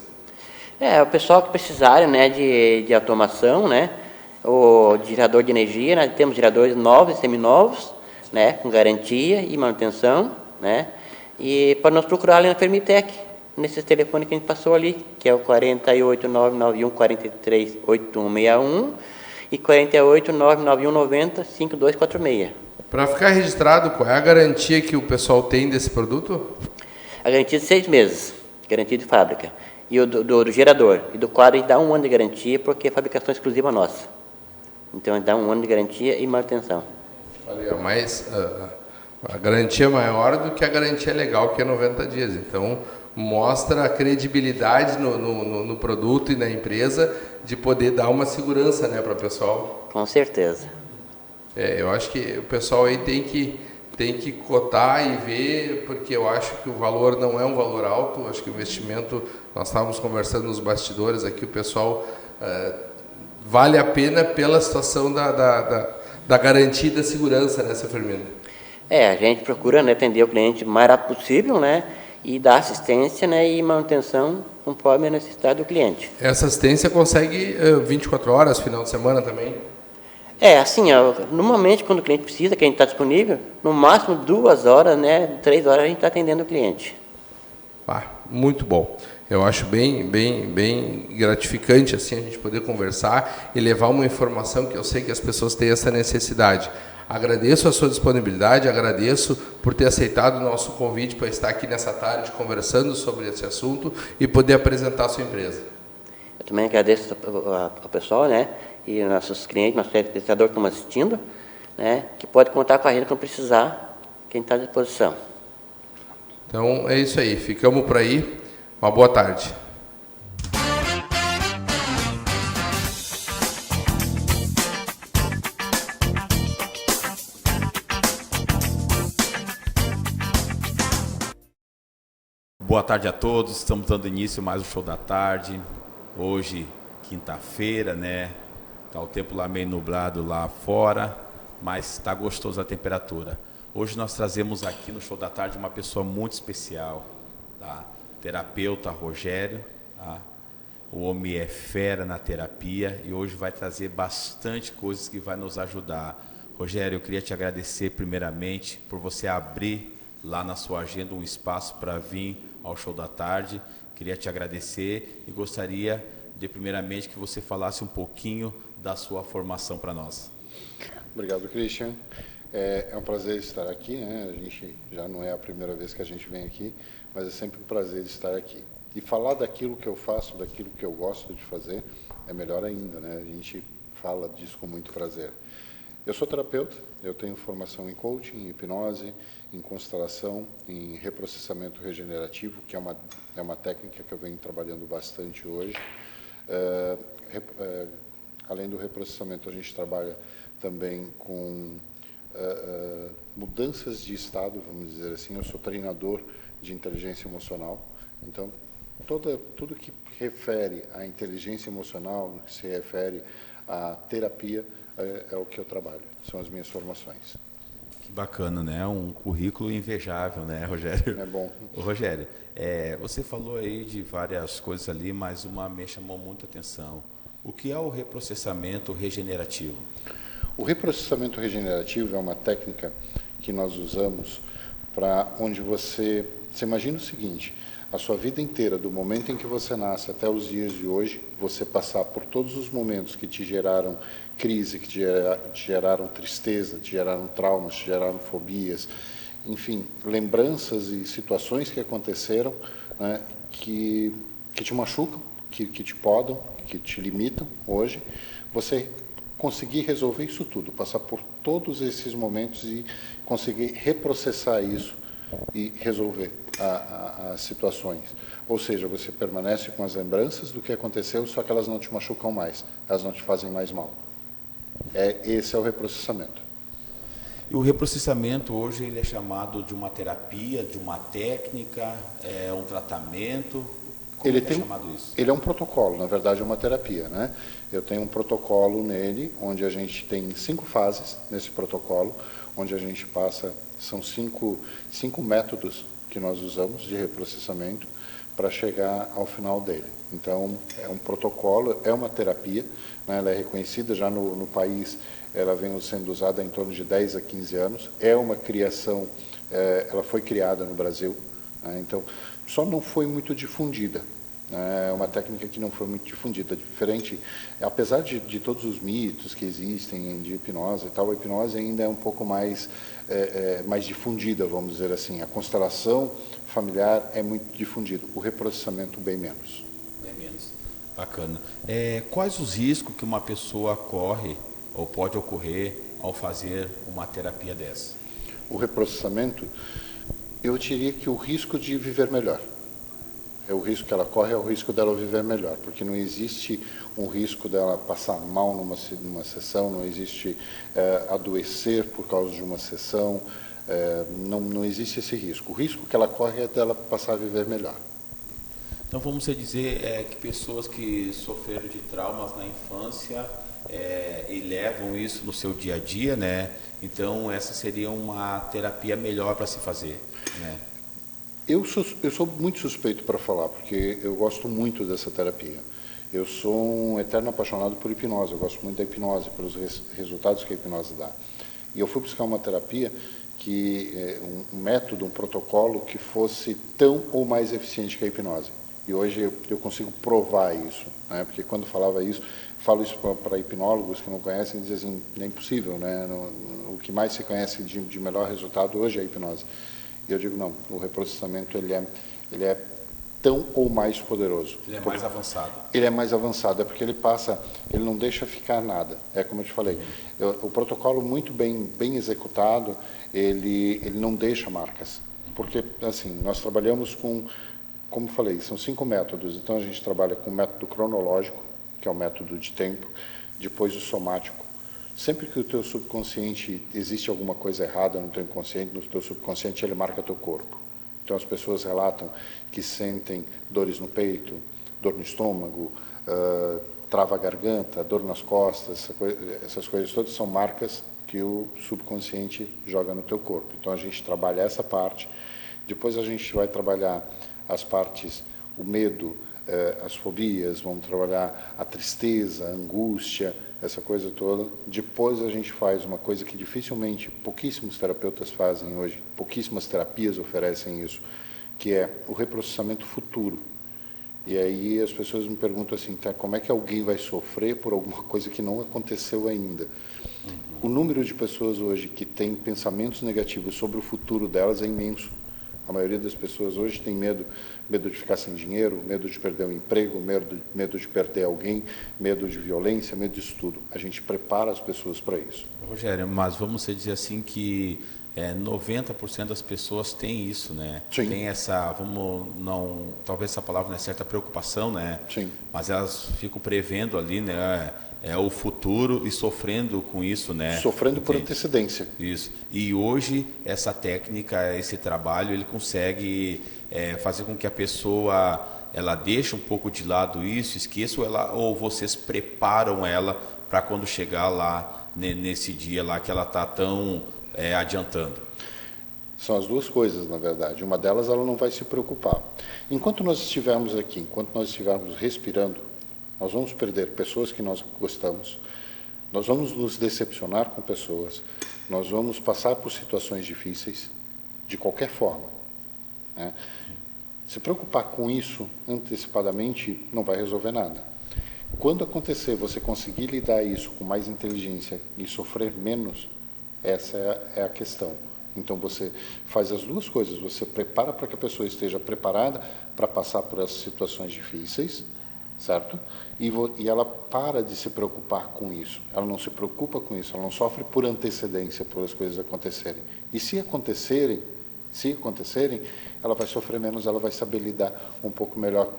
O pessoal que precisarem, né, de automação, né, o gerador de energia, nós temos geradores novos e seminovos, né, com garantia e manutenção, né, e para nos procurar ali na Fermitec, nesses telefones que a gente passou ali, que é o 48991 438161 e 48991 90 5246. Para ficar registrado, qual é a garantia que o pessoal tem desse produto? A garantia de 6 meses, garantia de fábrica. E o do gerador e do quadro, a gente dá 1 ano de garantia, porque é fabricação exclusiva nossa. Então, a gente dá 1 ano de garantia e manutenção. Olha, mas a garantia é maior do que a garantia legal, que é 90 dias. Então, mostra a credibilidade no produto e na empresa de poder dar uma segurança, né, para o pessoal. Com certeza. Eu acho que o pessoal aí tem que cotar e ver, porque eu acho que o valor não é um valor alto. Acho que o investimento, nós estávamos conversando nos bastidores aqui, o pessoal vale a pena pela situação da garantia e da segurança, né, seu Firmino? A gente procura, né, atender o cliente o mais rápido possível, né, e dar assistência, né, e manutenção conforme a necessidade do cliente. Essa assistência consegue 24 horas, final de semana também? Assim, normalmente quando o cliente precisa, que a gente está disponível, no máximo 2 horas, né, 3 horas a gente está atendendo o cliente. Muito bom. Eu acho bem gratificante assim a gente poder conversar e levar uma informação que eu sei que as pessoas têm essa necessidade. Agradeço a sua disponibilidade, agradeço por ter aceitado o nosso convite para estar aqui nessa tarde conversando sobre esse assunto e poder apresentar a sua empresa. Eu também agradeço ao pessoal, né, e nossos clientes, nossos telespectadores que estão assistindo, né, que pode contar com a gente quando precisar, quem está à disposição. Então é isso aí, ficamos por aí. Uma boa tarde. Boa tarde a todos, estamos dando início a mais um show da tarde. Hoje, quinta-feira, né? Tá o tempo lá meio nublado lá fora, mas está gostoso a temperatura. Hoje nós trazemos aqui no show da tarde uma pessoa muito especial, tá? Terapeuta Rogério, tá? O homem é fera na terapia e hoje vai trazer bastante coisas que vai nos ajudar. Rogério, eu queria te agradecer primeiramente por você abrir lá na sua agenda um espaço para vir ao show da tarde. Queria te agradecer e gostaria de primeiramente que você falasse um pouquinho da sua formação para nós. Obrigado, Christian. É um prazer estar aqui, né? A gente já não é a primeira vez que a gente vem aqui, mas é sempre um prazer estar aqui. E falar daquilo que eu faço, daquilo que eu gosto de fazer, é melhor ainda, né? A gente fala disso com muito prazer. Eu sou terapeuta, eu tenho formação em coaching, em hipnose, em constelação, em reprocessamento regenerativo, que é uma técnica que eu venho trabalhando bastante hoje. Além do reprocessamento, a gente trabalha também com mudanças de estado, vamos dizer assim. Eu sou treinador de inteligência emocional, então tudo que refere à inteligência emocional, que se refere à terapia, é o que eu trabalho, são as minhas formações. Que bacana, né? Um currículo invejável, né, Rogério? É bom. Ô, Rogério, você falou aí de várias coisas ali, mas uma me chamou muita atenção. O que é o reprocessamento regenerativo? O reprocessamento regenerativo é uma técnica que nós usamos para onde você você imagina o seguinte, a sua vida inteira, do momento em que você nasce até os dias de hoje, você passar por todos os momentos que te geraram crise, que te geraram tristeza, te geraram traumas, te geraram fobias, enfim, lembranças e situações que aconteceram, né, que te machucam, que te podam, que te limitam hoje, você conseguir resolver isso tudo, passar por todos esses momentos e conseguir reprocessar isso e resolver as situações. Ou seja, você permanece com as lembranças do que aconteceu, só que elas não te machucam mais, elas não te fazem mais mal. Esse é o reprocessamento. E o reprocessamento hoje ele é chamado de uma terapia, de uma técnica, é um tratamento. Como é chamado isso? Ele é um protocolo, na verdade é uma terapia, né? Eu tenho um protocolo nele, onde a gente tem 5 fases nesse protocolo, onde a gente passa, são 5 métodos que nós usamos de reprocessamento para chegar ao final dele. Então, é um protocolo, é uma terapia, né? Ela é reconhecida já no país, ela vem sendo usada há em torno de 10 a 15 anos, é uma criação, ela foi criada no Brasil, né? Então, só não foi muito difundida. É uma técnica que não foi muito difundida, diferente, apesar de todos os mitos que existem de hipnose e tal, a hipnose ainda é um pouco mais difundida, vamos dizer assim. A constelação familiar é muito difundida, o reprocessamento bem menos. Bem menos. Bacana. Quais os riscos que uma pessoa corre ou pode ocorrer ao fazer uma terapia dessa? O reprocessamento, eu diria que o risco de viver melhor. O risco que ela corre é o risco dela viver melhor, porque não existe um risco dela passar mal numa sessão, não existe adoecer por causa de uma sessão, não existe esse risco. O risco que ela corre é dela passar a viver melhor. Então vamos dizer que pessoas que sofreram de traumas na infância e levam isso no seu dia a dia, né? Então essa seria uma terapia melhor para se fazer, né? Eu sou muito suspeito para falar, porque eu gosto muito dessa terapia. Eu sou um eterno apaixonado por hipnose, eu gosto muito da hipnose, pelos resultados que a hipnose dá. E eu fui buscar uma terapia, um método, um protocolo que fosse tão ou mais eficiente que a hipnose. E hoje eu consigo provar isso, né? Porque quando falo isso para hipnólogos que não conhecem, dizem assim, é impossível, né? O que mais se conhece de melhor resultado hoje é a hipnose. E eu digo, não, o reprocessamento ele é tão ou mais poderoso. Ele é mais avançado. Ele é mais avançado, é porque ele não deixa ficar nada. É como eu te falei, o protocolo muito bem executado, ele não deixa marcas. Porque, assim, nós trabalhamos como eu falei, são 5 métodos. Então, a gente trabalha com o método cronológico, que é o método de tempo, depois o somático. Sempre que o teu subconsciente, existe alguma coisa errada no teu inconsciente, no teu subconsciente, ele marca teu corpo. Então as pessoas relatam que sentem dores no peito, dor no estômago, trava a garganta, dor nas costas, essas coisas todas são marcas que o subconsciente joga no teu corpo. Então a gente trabalha essa parte, depois a gente vai trabalhar as partes, o medo, as fobias, vamos trabalhar a tristeza, a angústia, essa coisa toda. Depois a gente faz uma coisa que dificilmente, pouquíssimos terapeutas fazem hoje, pouquíssimas terapias oferecem isso, que é o reprocessamento futuro. E aí as pessoas me perguntam assim, tá, como é que alguém vai sofrer por alguma coisa que não aconteceu ainda? O número de pessoas hoje que tem pensamentos negativos sobre o futuro delas é imenso. A maioria das pessoas hoje tem medo de ficar sem dinheiro, medo de perder o emprego, medo de perder alguém, medo de violência, medo disso tudo. A gente prepara as pessoas para isso. Rogério, mas vamos dizer assim que 90% das pessoas têm isso, né? Sim. Tem essa, talvez essa palavra não é certa, preocupação, né? Sim. Mas elas ficam prevendo ali, né? O futuro e sofrendo com isso, né? Sofrendo por antecedência. Isso. E hoje essa técnica, esse trabalho, ele consegue fazer com que a pessoa ela deixe um pouco de lado isso, esqueça ou vocês preparam ela para quando chegar lá nesse dia lá que ela está tão adiantando. São as duas coisas, na verdade. Uma delas, ela não vai se preocupar. Enquanto nós estivermos aqui, enquanto nós estivermos respirando, nós vamos perder pessoas que nós gostamos, nós vamos nos decepcionar com pessoas, nós vamos passar por situações difíceis, de qualquer forma. né? Se preocupar com isso antecipadamente não vai resolver nada. Quando acontecer, você conseguir lidar isso com mais inteligência e sofrer menos, essa é a questão. Então você faz as duas coisas, você prepara para que a pessoa esteja preparada para passar por essas situações difíceis, certo? E ela para de se preocupar com isso, ela não se preocupa com isso, ela não sofre por antecedência por as coisas acontecerem. E se acontecerem, ela vai sofrer menos, ela vai saber lidar um pouco melhor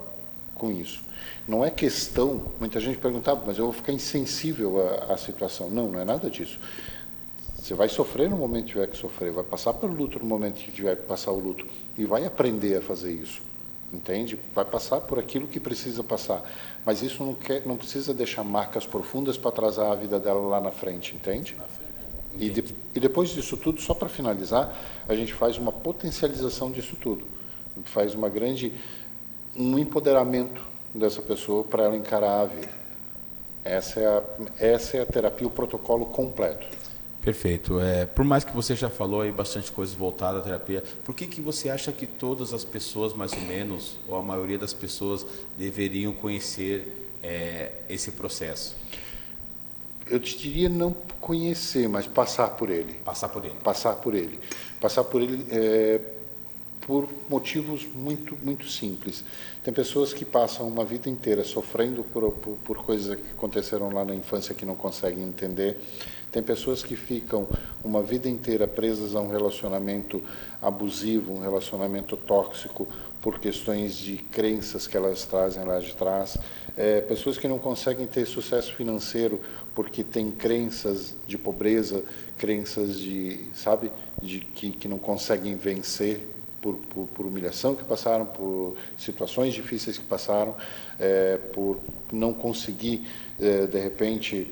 com isso. Não é questão, muita gente perguntava, mas eu vou ficar insensível à situação. Não, não é nada disso. Você vai sofrer no momento que tiver que sofrer, vai passar pelo luto no momento que tiver que passar o luto, e vai aprender a fazer isso, entende? Vai passar por aquilo que precisa passar, mas isso não precisa deixar marcas profundas para atrasar a vida dela lá na frente, entende? E depois disso tudo, só para finalizar, a gente faz uma potencialização disso tudo, faz um empoderamento dessa pessoa para ela encarar a vida. Essa é a terapia, o protocolo completo. Perfeito. Por mais que você já falou aí bastante coisas voltadas à terapia, por que você acha que todas as pessoas, mais ou menos, ou a maioria das pessoas, deveriam conhecer esse processo? Eu te diria não conhecer, mas passar por ele. Passar por ele. Passar por ele. Passar por ele por motivos muito, muito simples. Tem pessoas que passam uma vida inteira sofrendo por coisas que aconteceram lá na infância que não conseguem entender. Tem pessoas que ficam uma vida inteira presas a um relacionamento abusivo, um relacionamento tóxico, por questões de crenças que elas trazem lá de trás. Pessoas que não conseguem ter sucesso financeiro porque têm crenças de pobreza, crenças que não conseguem vencer por humilhação que passaram, por situações difíceis que passaram, por não conseguir, de repente,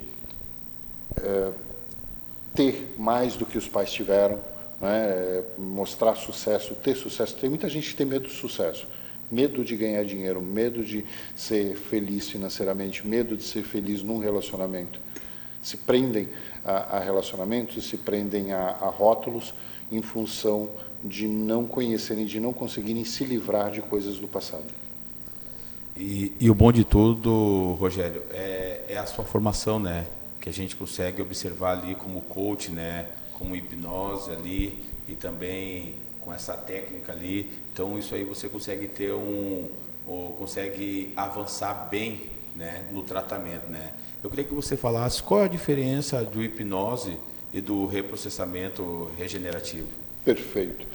ter mais do que os pais tiveram, né? Mostrar sucesso, ter sucesso. Tem muita gente que tem medo do sucesso, medo de ganhar dinheiro, medo de ser feliz financeiramente, medo de ser feliz num relacionamento. Se prendem a relacionamentos, se prendem a rótulos em função de não conhecerem, de não conseguirem se livrar de coisas do passado. E o bom de tudo, Rogério, é a sua formação, né? Que a gente consegue observar ali como coach, né? Como hipnose ali, e também com essa técnica ali. Então isso aí você consegue ter consegue avançar bem, né? No tratamento, né? Eu queria que você falasse qual é a diferença do hipnose e do reprocessamento regenerativo. Perfeito.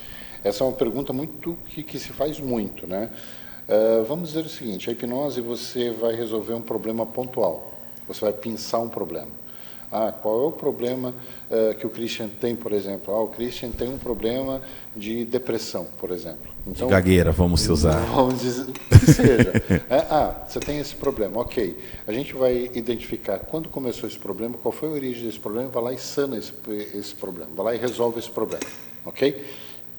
Essa é uma pergunta que se faz muito, né? Vamos dizer o seguinte: a hipnose, você vai resolver um problema pontual, você vai pensar um problema. Qual é o problema que o Christian tem, por exemplo? O Christian tem um problema de depressão, por exemplo. Então, de gagueira, vamos usar. Vamos dizer que seja. Você tem esse problema, ok. A gente vai identificar quando começou esse problema, qual foi a origem desse problema, vai lá e sana esse problema, vai lá e resolve esse problema, ok?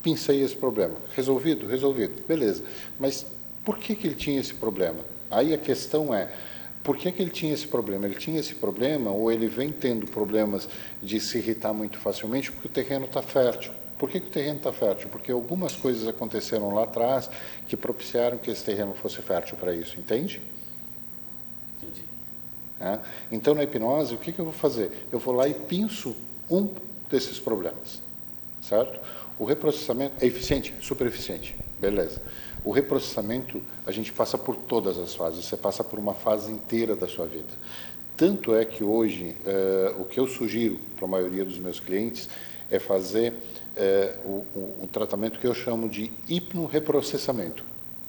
Pensei esse problema. Resolvido? Resolvido. Beleza. Mas por que ele tinha esse problema? Aí a questão é, por que ele tinha esse problema? Ele tinha esse problema, ou ele vem tendo problemas de se irritar muito facilmente, porque o terreno está fértil. Por que o terreno está fértil? Porque algumas coisas aconteceram lá atrás que propiciaram que esse terreno fosse fértil para isso, entende? Entendi. Então, na hipnose, o que eu vou fazer? Eu vou lá e pinço um desses problemas, certo? O reprocessamento é eficiente? Super eficiente, beleza. O reprocessamento, a gente passa por todas as fases, você passa por uma fase inteira da sua vida. Tanto é que hoje, o que eu sugiro para a maioria dos meus clientes é fazer um tratamento que eu chamo de hipno-reprocessamento.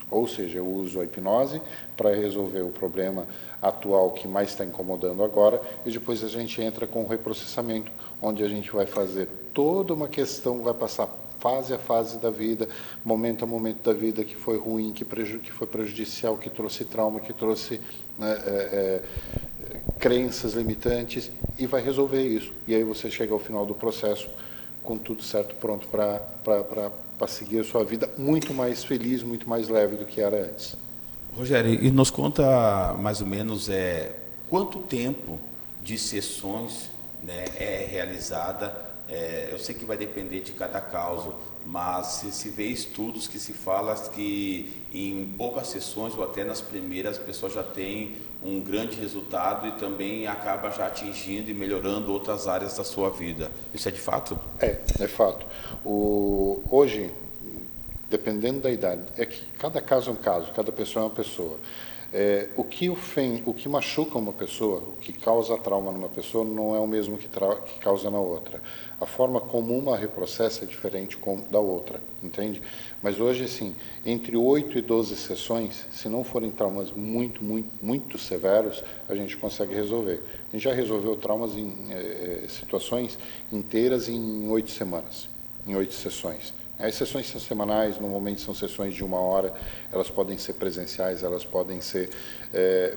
Ou seja, eu uso a hipnose para resolver o problema atual que mais está incomodando agora, e depois a gente entra com o reprocessamento, onde a gente vai fazer toda uma questão, vai passar fase a fase da vida, momento a momento da vida que foi ruim, que foi prejudicial, que trouxe trauma, que trouxe crenças limitantes, e vai resolver isso. E aí você chega ao final do processo com tudo certo, pronto para seguir a sua vida muito mais feliz, muito mais leve do que era antes. Rogério, e nos conta mais ou menos quanto tempo de sessões, né, é realizada. Eu sei que vai depender de cada caso, mas se vê estudos que se fala que em poucas sessões ou até nas primeiras a pessoa já tem um grande resultado e também acaba já atingindo e melhorando outras áreas da sua vida. Isso é de fato? É fato. Hoje, dependendo da idade, é que cada caso é um caso, cada pessoa é uma pessoa. O que machuca uma pessoa, o que causa trauma numa pessoa, não é o mesmo que causa na outra. A forma como uma reprocessa é diferente da outra, entende? Mas hoje, assim, entre 8 e 12 sessões, se não forem traumas muito severos, a gente consegue resolver. A gente já resolveu traumas em situações inteiras em 8 semanas, em 8 sessões. As sessões são semanais, normalmente são sessões de 1 hora, elas podem ser presenciais, elas podem ser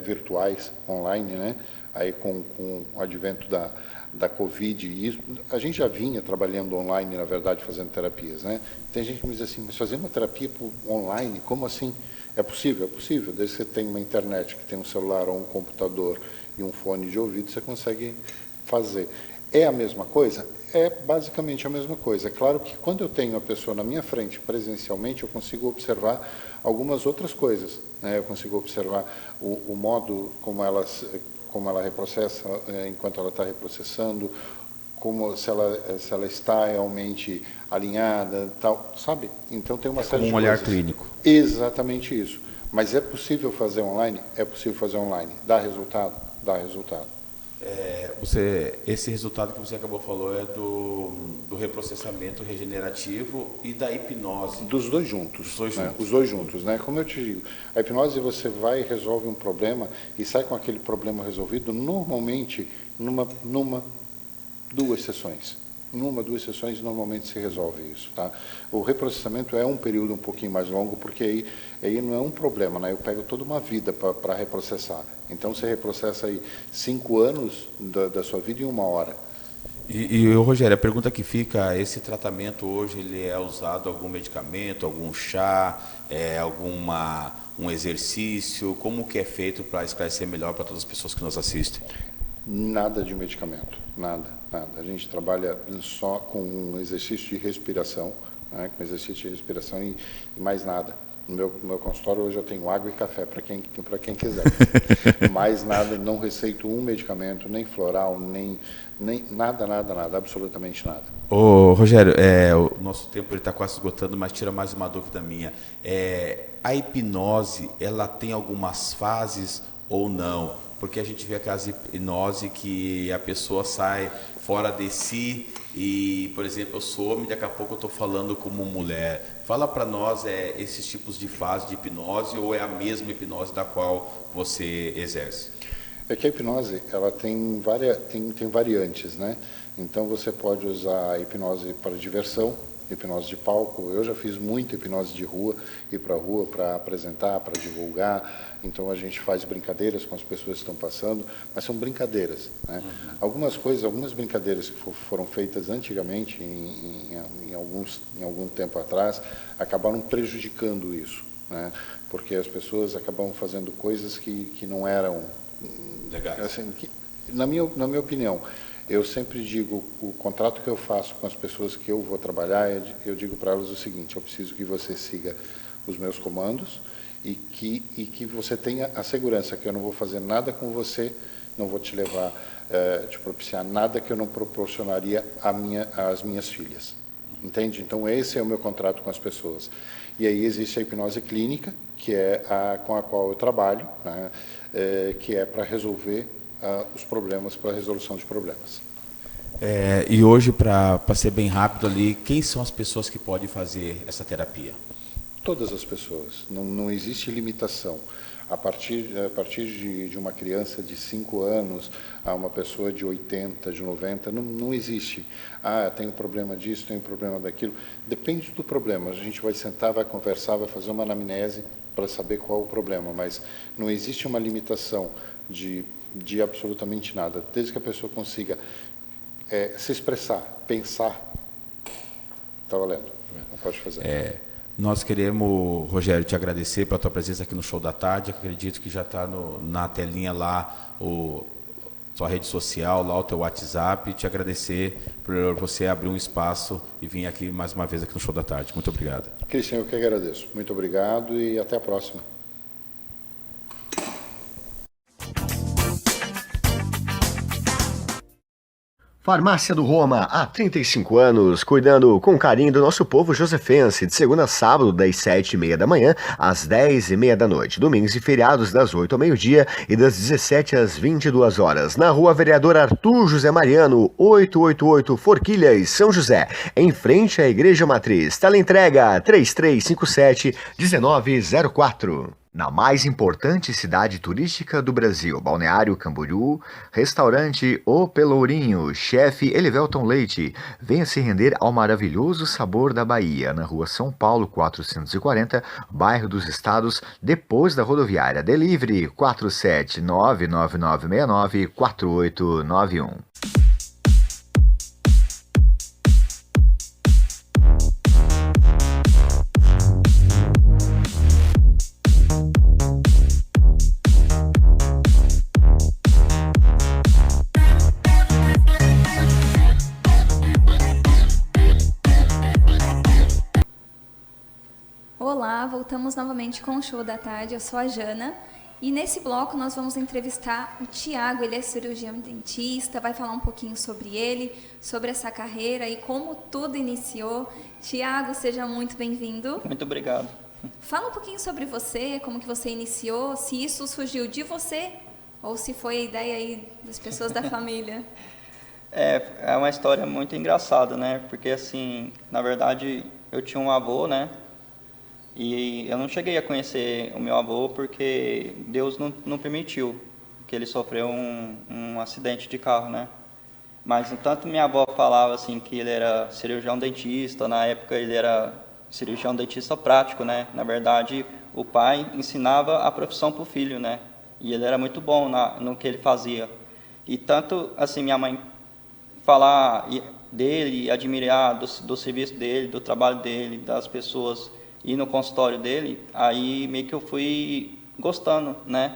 virtuais, online, né? Aí com o advento da Covid, a gente já vinha trabalhando online, na verdade, fazendo terapias, né? Tem gente que me diz assim, mas fazer uma terapia online, como assim? É possível, desde que você tem uma internet, que tem um celular ou um computador e um fone de ouvido, você consegue fazer. É a mesma coisa? É basicamente a mesma coisa. É claro que quando eu tenho a pessoa na minha frente presencialmente, eu consigo observar algumas outras coisas, né? Eu consigo observar o modo como ela reprocessa enquanto ela está reprocessando, se ela está realmente alinhada, tal, sabe? Então tem uma série de coisas. Um olhar clínico. Exatamente isso. Mas é possível fazer online? É possível fazer online. Dá resultado? Dá resultado. Esse resultado que você acabou falou é do reprocessamento regenerativo e da hipnose. Dos dois juntos. Os dois juntos, né? Como eu te digo, a hipnose você vai e resolve um problema e sai com aquele problema resolvido normalmente duas sessões. Em 1, 2 sessões normalmente se resolve isso, tá? O reprocessamento é um período um pouquinho mais longo, porque aí não é um problema, né? Eu pego toda uma vida para reprocessar. Então você reprocessa aí 5 anos da sua vida em 1 hora. E Rogério, a pergunta que fica, esse tratamento hoje ele é usado algum medicamento, algum chá, um exercício? Como que é feito para esclarecer melhor para todas as pessoas que nos assistem? Nada de medicamento, nada. A gente trabalha só com um exercício de respiração, né, com exercício de respiração e mais nada. No meu consultório hoje eu tenho água e café para quem quiser. Mais nada, não receito um medicamento, nem floral, nem nada, absolutamente nada. Ô, Rogério, o nosso tempo está quase esgotando, mas tira mais uma dúvida minha. A hipnose, ela tem algumas fases ou não? Porque a gente vê aquelas hipnose que a pessoa sai fora de si e, por exemplo, eu sou homem, daqui a pouco eu estou falando como mulher. Fala para nós esses tipos de fase de hipnose ou é a mesma hipnose da qual você exerce? É que a hipnose ela tem variantes, né? Então você pode usar a hipnose para diversão, hipnose de palco. Eu já fiz muita hipnose de rua, ir para a rua para apresentar, para divulgar. Então a gente faz brincadeiras com as pessoas que estão passando, mas são brincadeiras, né? Algumas brincadeiras que foram feitas antigamente, em algum tempo atrás, acabaram prejudicando isso, né? Porque as pessoas acabam fazendo coisas que não eram legais. Assim, na minha opinião, eu sempre digo, o contrato que eu faço com as pessoas que eu vou trabalhar, eu digo para elas o seguinte: eu preciso que você siga os meus comandos e que você tenha a segurança que eu não vou fazer nada com você, não vou te levar, te propiciar nada que eu não proporcionaria às minhas filhas. Entende? Então esse é o meu contrato com as pessoas. E aí existe a hipnose clínica, que é com a qual eu trabalho, né? Que é para resolver os problemas, para a resolução de problemas. E hoje, para ser bem rápido ali, quem são as pessoas que podem fazer essa terapia? Todas as pessoas, não existe limitação. A partir de uma criança de 5 anos a uma pessoa de 80, de 90, não existe. Tem um problema disso, tem um problema daquilo. Depende do problema. A gente vai sentar, vai conversar, vai fazer uma anamnese para saber qual é o problema, mas não existe uma limitação de absolutamente nada. Desde que a pessoa consiga se expressar, pensar, está valendo. Não pode fazer. Nós queremos, Rogério, te agradecer pela tua presença aqui no Show da Tarde. Acredito que já está na telinha lá o sua rede social, lá o teu WhatsApp, e te agradecer por você abrir um espaço e vir aqui mais uma vez aqui no Show da Tarde. Muito obrigado. Christian, eu que agradeço. Muito obrigado e até a próxima. Farmácia do Roma, há 35 anos, cuidando com carinho do nosso povo josefense, de segunda a sábado, das 7h30 da manhã às 10h30 da noite, domingos e feriados das 8 ao meio-dia e das 17 às 22 horas, na Rua Vereador Arthur José Mariano, 888 Forquilhas, São José, em frente à Igreja Matriz. Teleentrega 3357-1904. Na mais importante cidade turística do Brasil, Balneário Camboriú, restaurante O Pelourinho, chefe Elivelton Leite. Venha se render ao maravilhoso sabor da Bahia, na rua São Paulo 440, bairro dos Estados, depois da rodoviária. Delivery 47999694891. Olá, voltamos novamente com o Show da Tarde, eu sou a Jana e nesse bloco nós vamos entrevistar o Tiago, ele é cirurgião dentista, vai falar um pouquinho sobre ele, sobre essa carreira e como tudo iniciou. Tiago, seja muito bem-vindo. Muito obrigado. Fala um pouquinho sobre você, como que você iniciou, se isso surgiu de você ou se foi a ideia aí das pessoas da família. É uma história muito engraçada, né? Porque assim, na verdade, eu tinha um avô, né? E eu não cheguei a conhecer o meu avô porque Deus não permitiu, que ele sofreu um acidente de carro, né? Mas, no tanto, minha avó falava assim que ele era cirurgião dentista, na época ele era cirurgião dentista prático, né? Na verdade, o pai ensinava a profissão para o filho, né? E ele era muito bom no que ele fazia. E tanto, assim, minha mãe falar dele, admirar do serviço dele, do trabalho dele, das pessoas, ir no consultório dele, aí meio que eu fui gostando, né?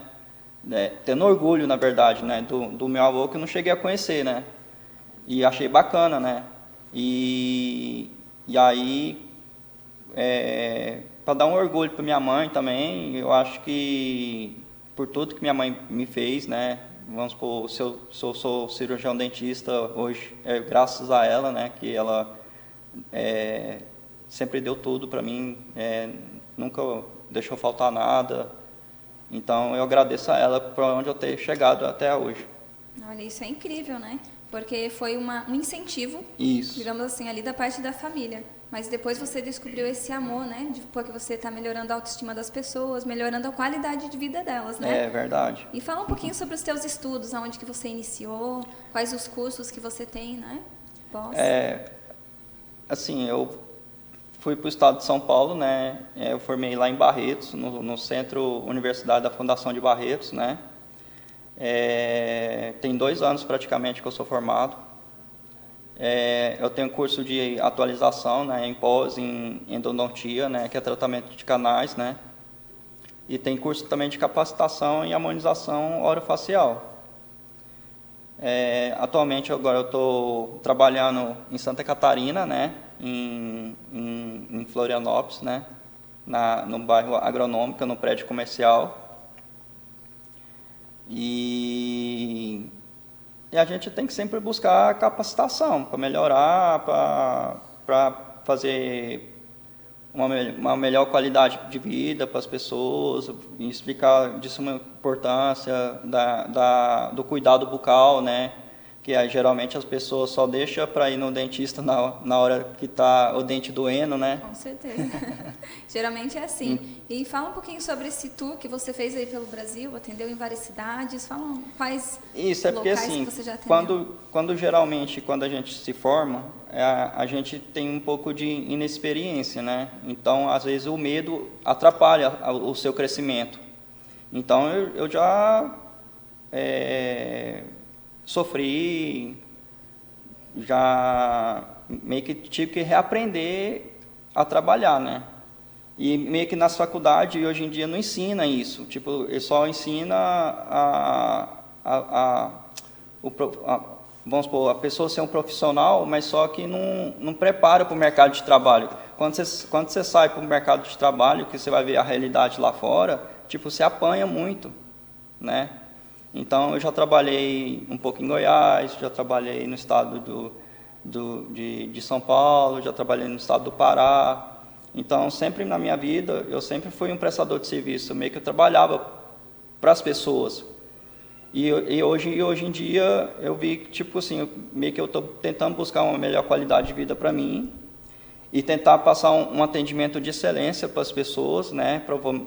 Tendo orgulho, na verdade, né? Do meu avô que eu não cheguei a conhecer, né? E achei bacana, né? E aí, para dar um orgulho para minha mãe também, eu acho que por tudo que minha mãe me fez, né? Vamos supor, se eu sou cirurgião dentista hoje, graças a ela, né? Que ela sempre deu tudo para mim, nunca deixou faltar nada. Então, eu agradeço a ela por onde eu ter chegado até hoje. Olha, isso é incrível, né? Porque foi um incentivo, isso, digamos assim, ali da parte da família. Mas depois você descobriu esse amor, né? Porque você está melhorando a autoestima das pessoas, melhorando a qualidade de vida delas, né? É verdade. E fala um pouquinho sobre os teus estudos, aonde que você iniciou, quais os cursos que você tem, né? Assim, eu fui para o estado de São Paulo, né? Eu formei lá em Barretos, no Centro Universidade da Fundação de Barretos, né? Tem 2 anos praticamente que eu sou formado. Eu tenho curso de atualização, né? Em pós, em endodontia, né? Que é tratamento de canais, né? E tem curso também de capacitação em harmonização orofacial. Atualmente agora eu estou trabalhando em Santa Catarina, né? Em Florianópolis, né? No bairro Agronômica, no prédio comercial. E a gente tem que sempre buscar capacitação para melhorar, para fazer uma melhor qualidade de vida para as pessoas, e explicar de suma importância do cuidado bucal, né? Que geralmente as pessoas só deixam para ir no dentista na hora que está o dente doendo, né? Com certeza. Geralmente é assim. E fala um pouquinho sobre esse tour que você fez aí pelo Brasil, atendeu em várias cidades. Fala quais porque, locais assim, que você já atendeu. Quando a gente se forma, a gente tem um pouco de inexperiência, né? Então, às vezes, o medo atrapalha o seu crescimento. Então, eu já sofri, já meio que tive que reaprender a trabalhar, né? E meio que nas faculdades hoje em dia não ensina isso, tipo, ele só ensina vamos supor, a pessoa ser um profissional, mas só que não prepara para o mercado de trabalho. Quando você sai para o mercado de trabalho, que você vai ver a realidade lá fora, tipo, você apanha muito, né? Então, eu já trabalhei um pouco em Goiás, já trabalhei no estado de São Paulo, já trabalhei no estado do Pará. Então, sempre na minha vida, eu sempre fui um prestador de serviço, meio que eu trabalhava para as pessoas. E hoje em dia, eu vi que, tipo assim, meio que eu estou tentando buscar uma melhor qualidade de vida para mim e tentar passar um atendimento de excelência para as pessoas, né,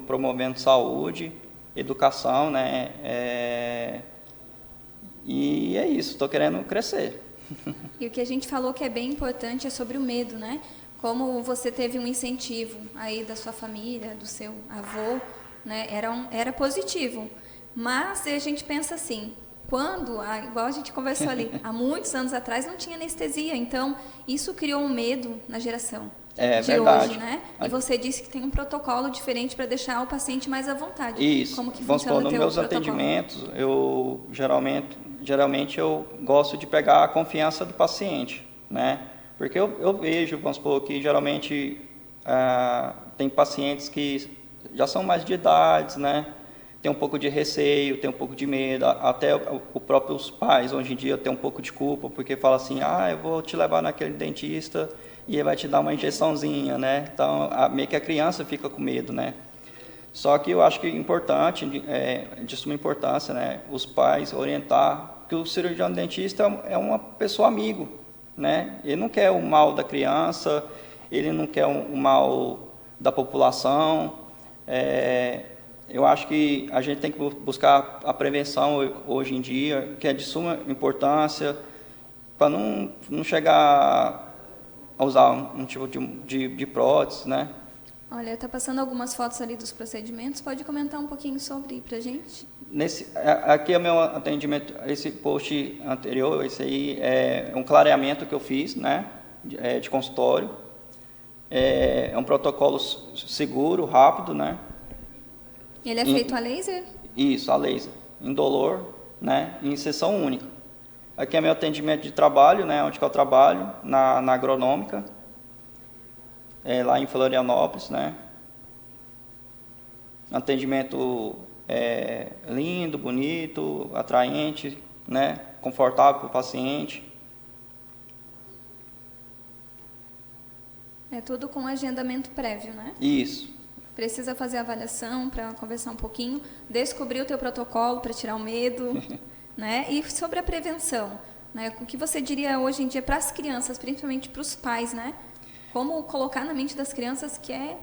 promovendo saúde, educação, né, e é isso, estou querendo crescer. E o que a gente falou que é bem importante é sobre o medo, né? Como você teve um incentivo aí da sua família, do seu avô, né? Era positivo. Mas a gente pensa assim, igual a gente conversou ali, há muitos anos atrás não tinha anestesia, então isso criou um medo na geração de verdade. hoje, né? E você disse que tem um protocolo diferente para deixar o paciente mais à vontade. Isso. Como que Vamos funciona supor, o teu nos meus protocolo? atendimentos, eu geralmente eu gosto de pegar a confiança do paciente, né? Porque eu vejo, vamos supor, que geralmente tem pacientes que já são mais de idade, né? Tem um pouco de receio, tem um pouco de medo, até os próprios pais hoje em dia tem um pouco de culpa, porque fala assim, eu vou te levar naquele dentista e ele vai te dar uma injeçãozinha, né? Então, meio que a criança fica com medo, né? Só que eu acho que é importante, de suma importância, né? Os pais orientar que o cirurgião dentista é uma pessoa amigo, né? Ele não quer o mal da criança, ele não quer o mal da população. Eu acho que a gente tem que buscar a prevenção hoje em dia, que é de suma importância, para não chegar a usar um tipo de prótese, né? Olha, está passando algumas fotos ali dos procedimentos, pode comentar um pouquinho sobre para a gente? Aqui é o meu atendimento, esse post anterior, esse aí é um clareamento que eu fiz, né, de consultório. É um protocolo seguro, rápido, né? Ele é feito a laser? Isso, a laser, indolor, né, em sessão única. Aqui é meu atendimento de trabalho, né, onde que eu trabalho, na agronômica, lá em Florianópolis, né. Atendimento lindo, bonito, atraente, né, confortável para o paciente. É tudo com agendamento prévio, né? Isso. Precisa fazer a avaliação para conversar um pouquinho, descobrir o teu protocolo para tirar o medo, né? E sobre a prevenção, né? O que você diria hoje em dia para as crianças, principalmente para os pais, né? Como colocar na mente das crianças que é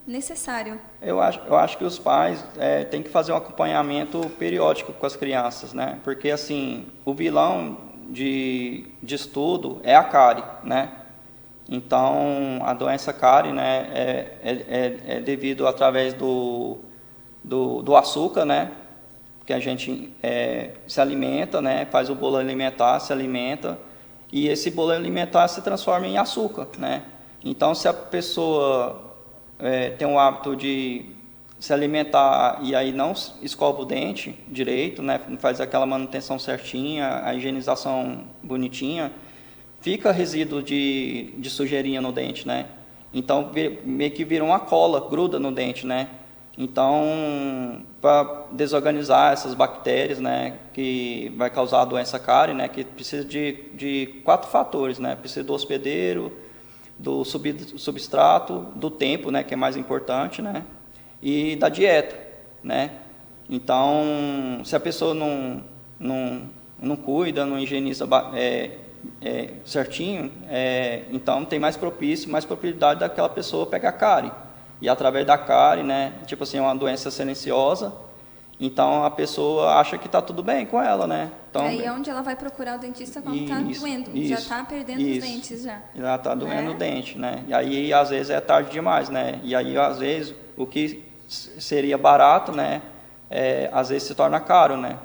necessário? Eu acho que os pais têm que fazer um acompanhamento periódico com as crianças, né? Porque, assim, o vilão de estudo é a cárie, né? Então, a doença cárie, né, é devido através do açúcar, né? Que a gente se alimenta, né? Faz o bolo alimentar, se alimenta, e esse bolo alimentar se transforma em açúcar, né? Então, se a pessoa tem o hábito de se alimentar e aí não escova o dente direito, né? Não faz aquela manutenção certinha, a higienização bonitinha, fica resíduo de sujeirinha no dente, né? Então, meio que vira uma cola, gruda no dente, né? Então, para desorganizar essas bactérias, né, que vai causar a doença cárie, né, que precisa de 4 fatores, né? Precisa do hospedeiro, do substrato, do tempo, né, que é mais importante, né? E da dieta, né? Então, se a pessoa não cuida, não higieniza certinho, então tem mais probabilidade daquela pessoa pegar cárie. E através da cárie, né, tipo assim, é uma doença silenciosa, então a pessoa acha que está tudo bem com ela, né? Então, aí é onde ela vai procurar o dentista quando está doendo, já está perdendo os dentes já. Já está doendo o dente, né? E aí, às vezes, é tarde demais, né? E aí, às vezes, o que seria barato, né, às vezes se torna caro, né?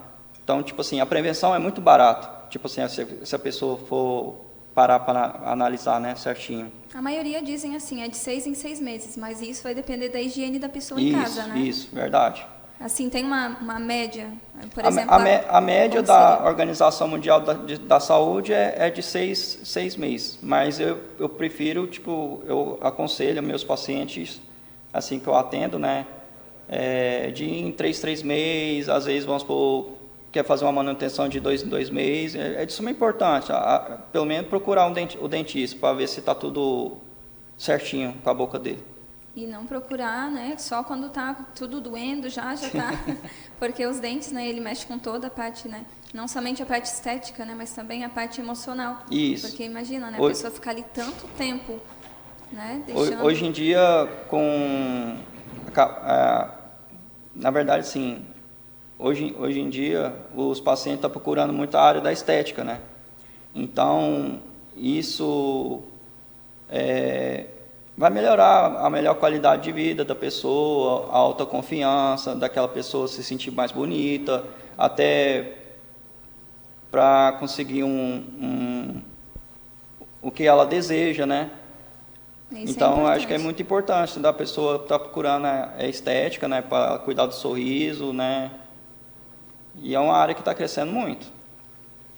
Então, tipo assim, a prevenção é muito barata. Tipo assim, se a pessoa for parar para analisar, né, certinho. A maioria dizem assim, é de 6 em 6 meses, mas isso vai depender da higiene da pessoa em casa, né? Isso, verdade. Assim, tem uma média, por A exemplo... a média da Organização Mundial da Saúde é de 6 meses, mas eu prefiro, tipo, eu aconselho meus pacientes, assim que eu atendo, né, de em 3 meses, às vezes, vamos supor, quer fazer uma manutenção de 2 em 2 meses, é de suma importância, pelo menos procurar o dentista para ver se está tudo certinho com a boca dele. E não procurar, né, só quando está tudo doendo, já está, porque os dentes, né, ele mexe com toda a parte, né, não somente a parte estética, né, mas também a parte emocional. Isso. Porque imagina, né, a pessoa ficar ali tanto tempo, né, deixando... Hoje em dia, na verdade, sim, hoje em dia, os pacientes estão procurando muito a área da estética, né, então, isso vai melhorar a melhor qualidade de vida da pessoa, a autoconfiança daquela pessoa se sentir mais bonita, até para conseguir o que ela deseja, né? Isso então, acho que é muito importante da pessoa estar procurando a estética, né, para cuidar do sorriso, né? E é uma área que está crescendo muito.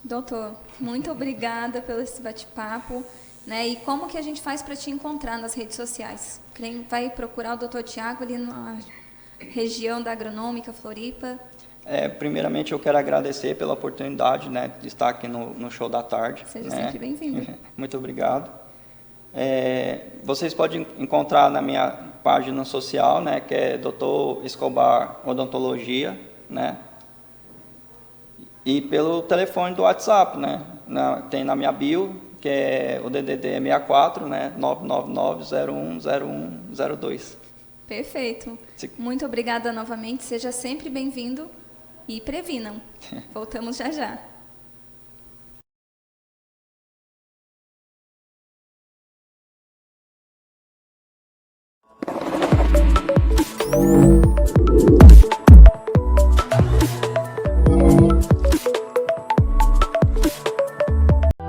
Doutor, muito obrigada pelo esse bate-papo. Né? E como que a gente faz para te encontrar nas redes sociais? Quem vai procurar o Dr. Tiago ali na região da Agronômica Floripa? Primeiramente, eu quero agradecer pela oportunidade, né, de estar aqui no Show da Tarde. Seja né? sempre bem-vindo. Muito obrigado. Vocês podem encontrar na minha página social, né, que é Dr. Escobar Odontologia, né? E pelo telefone do WhatsApp, né? Tem na minha bio, que é o DDD 64, né, 999-010102. Perfeito. Muito obrigada novamente, seja sempre bem-vindo e previnam. Voltamos já já.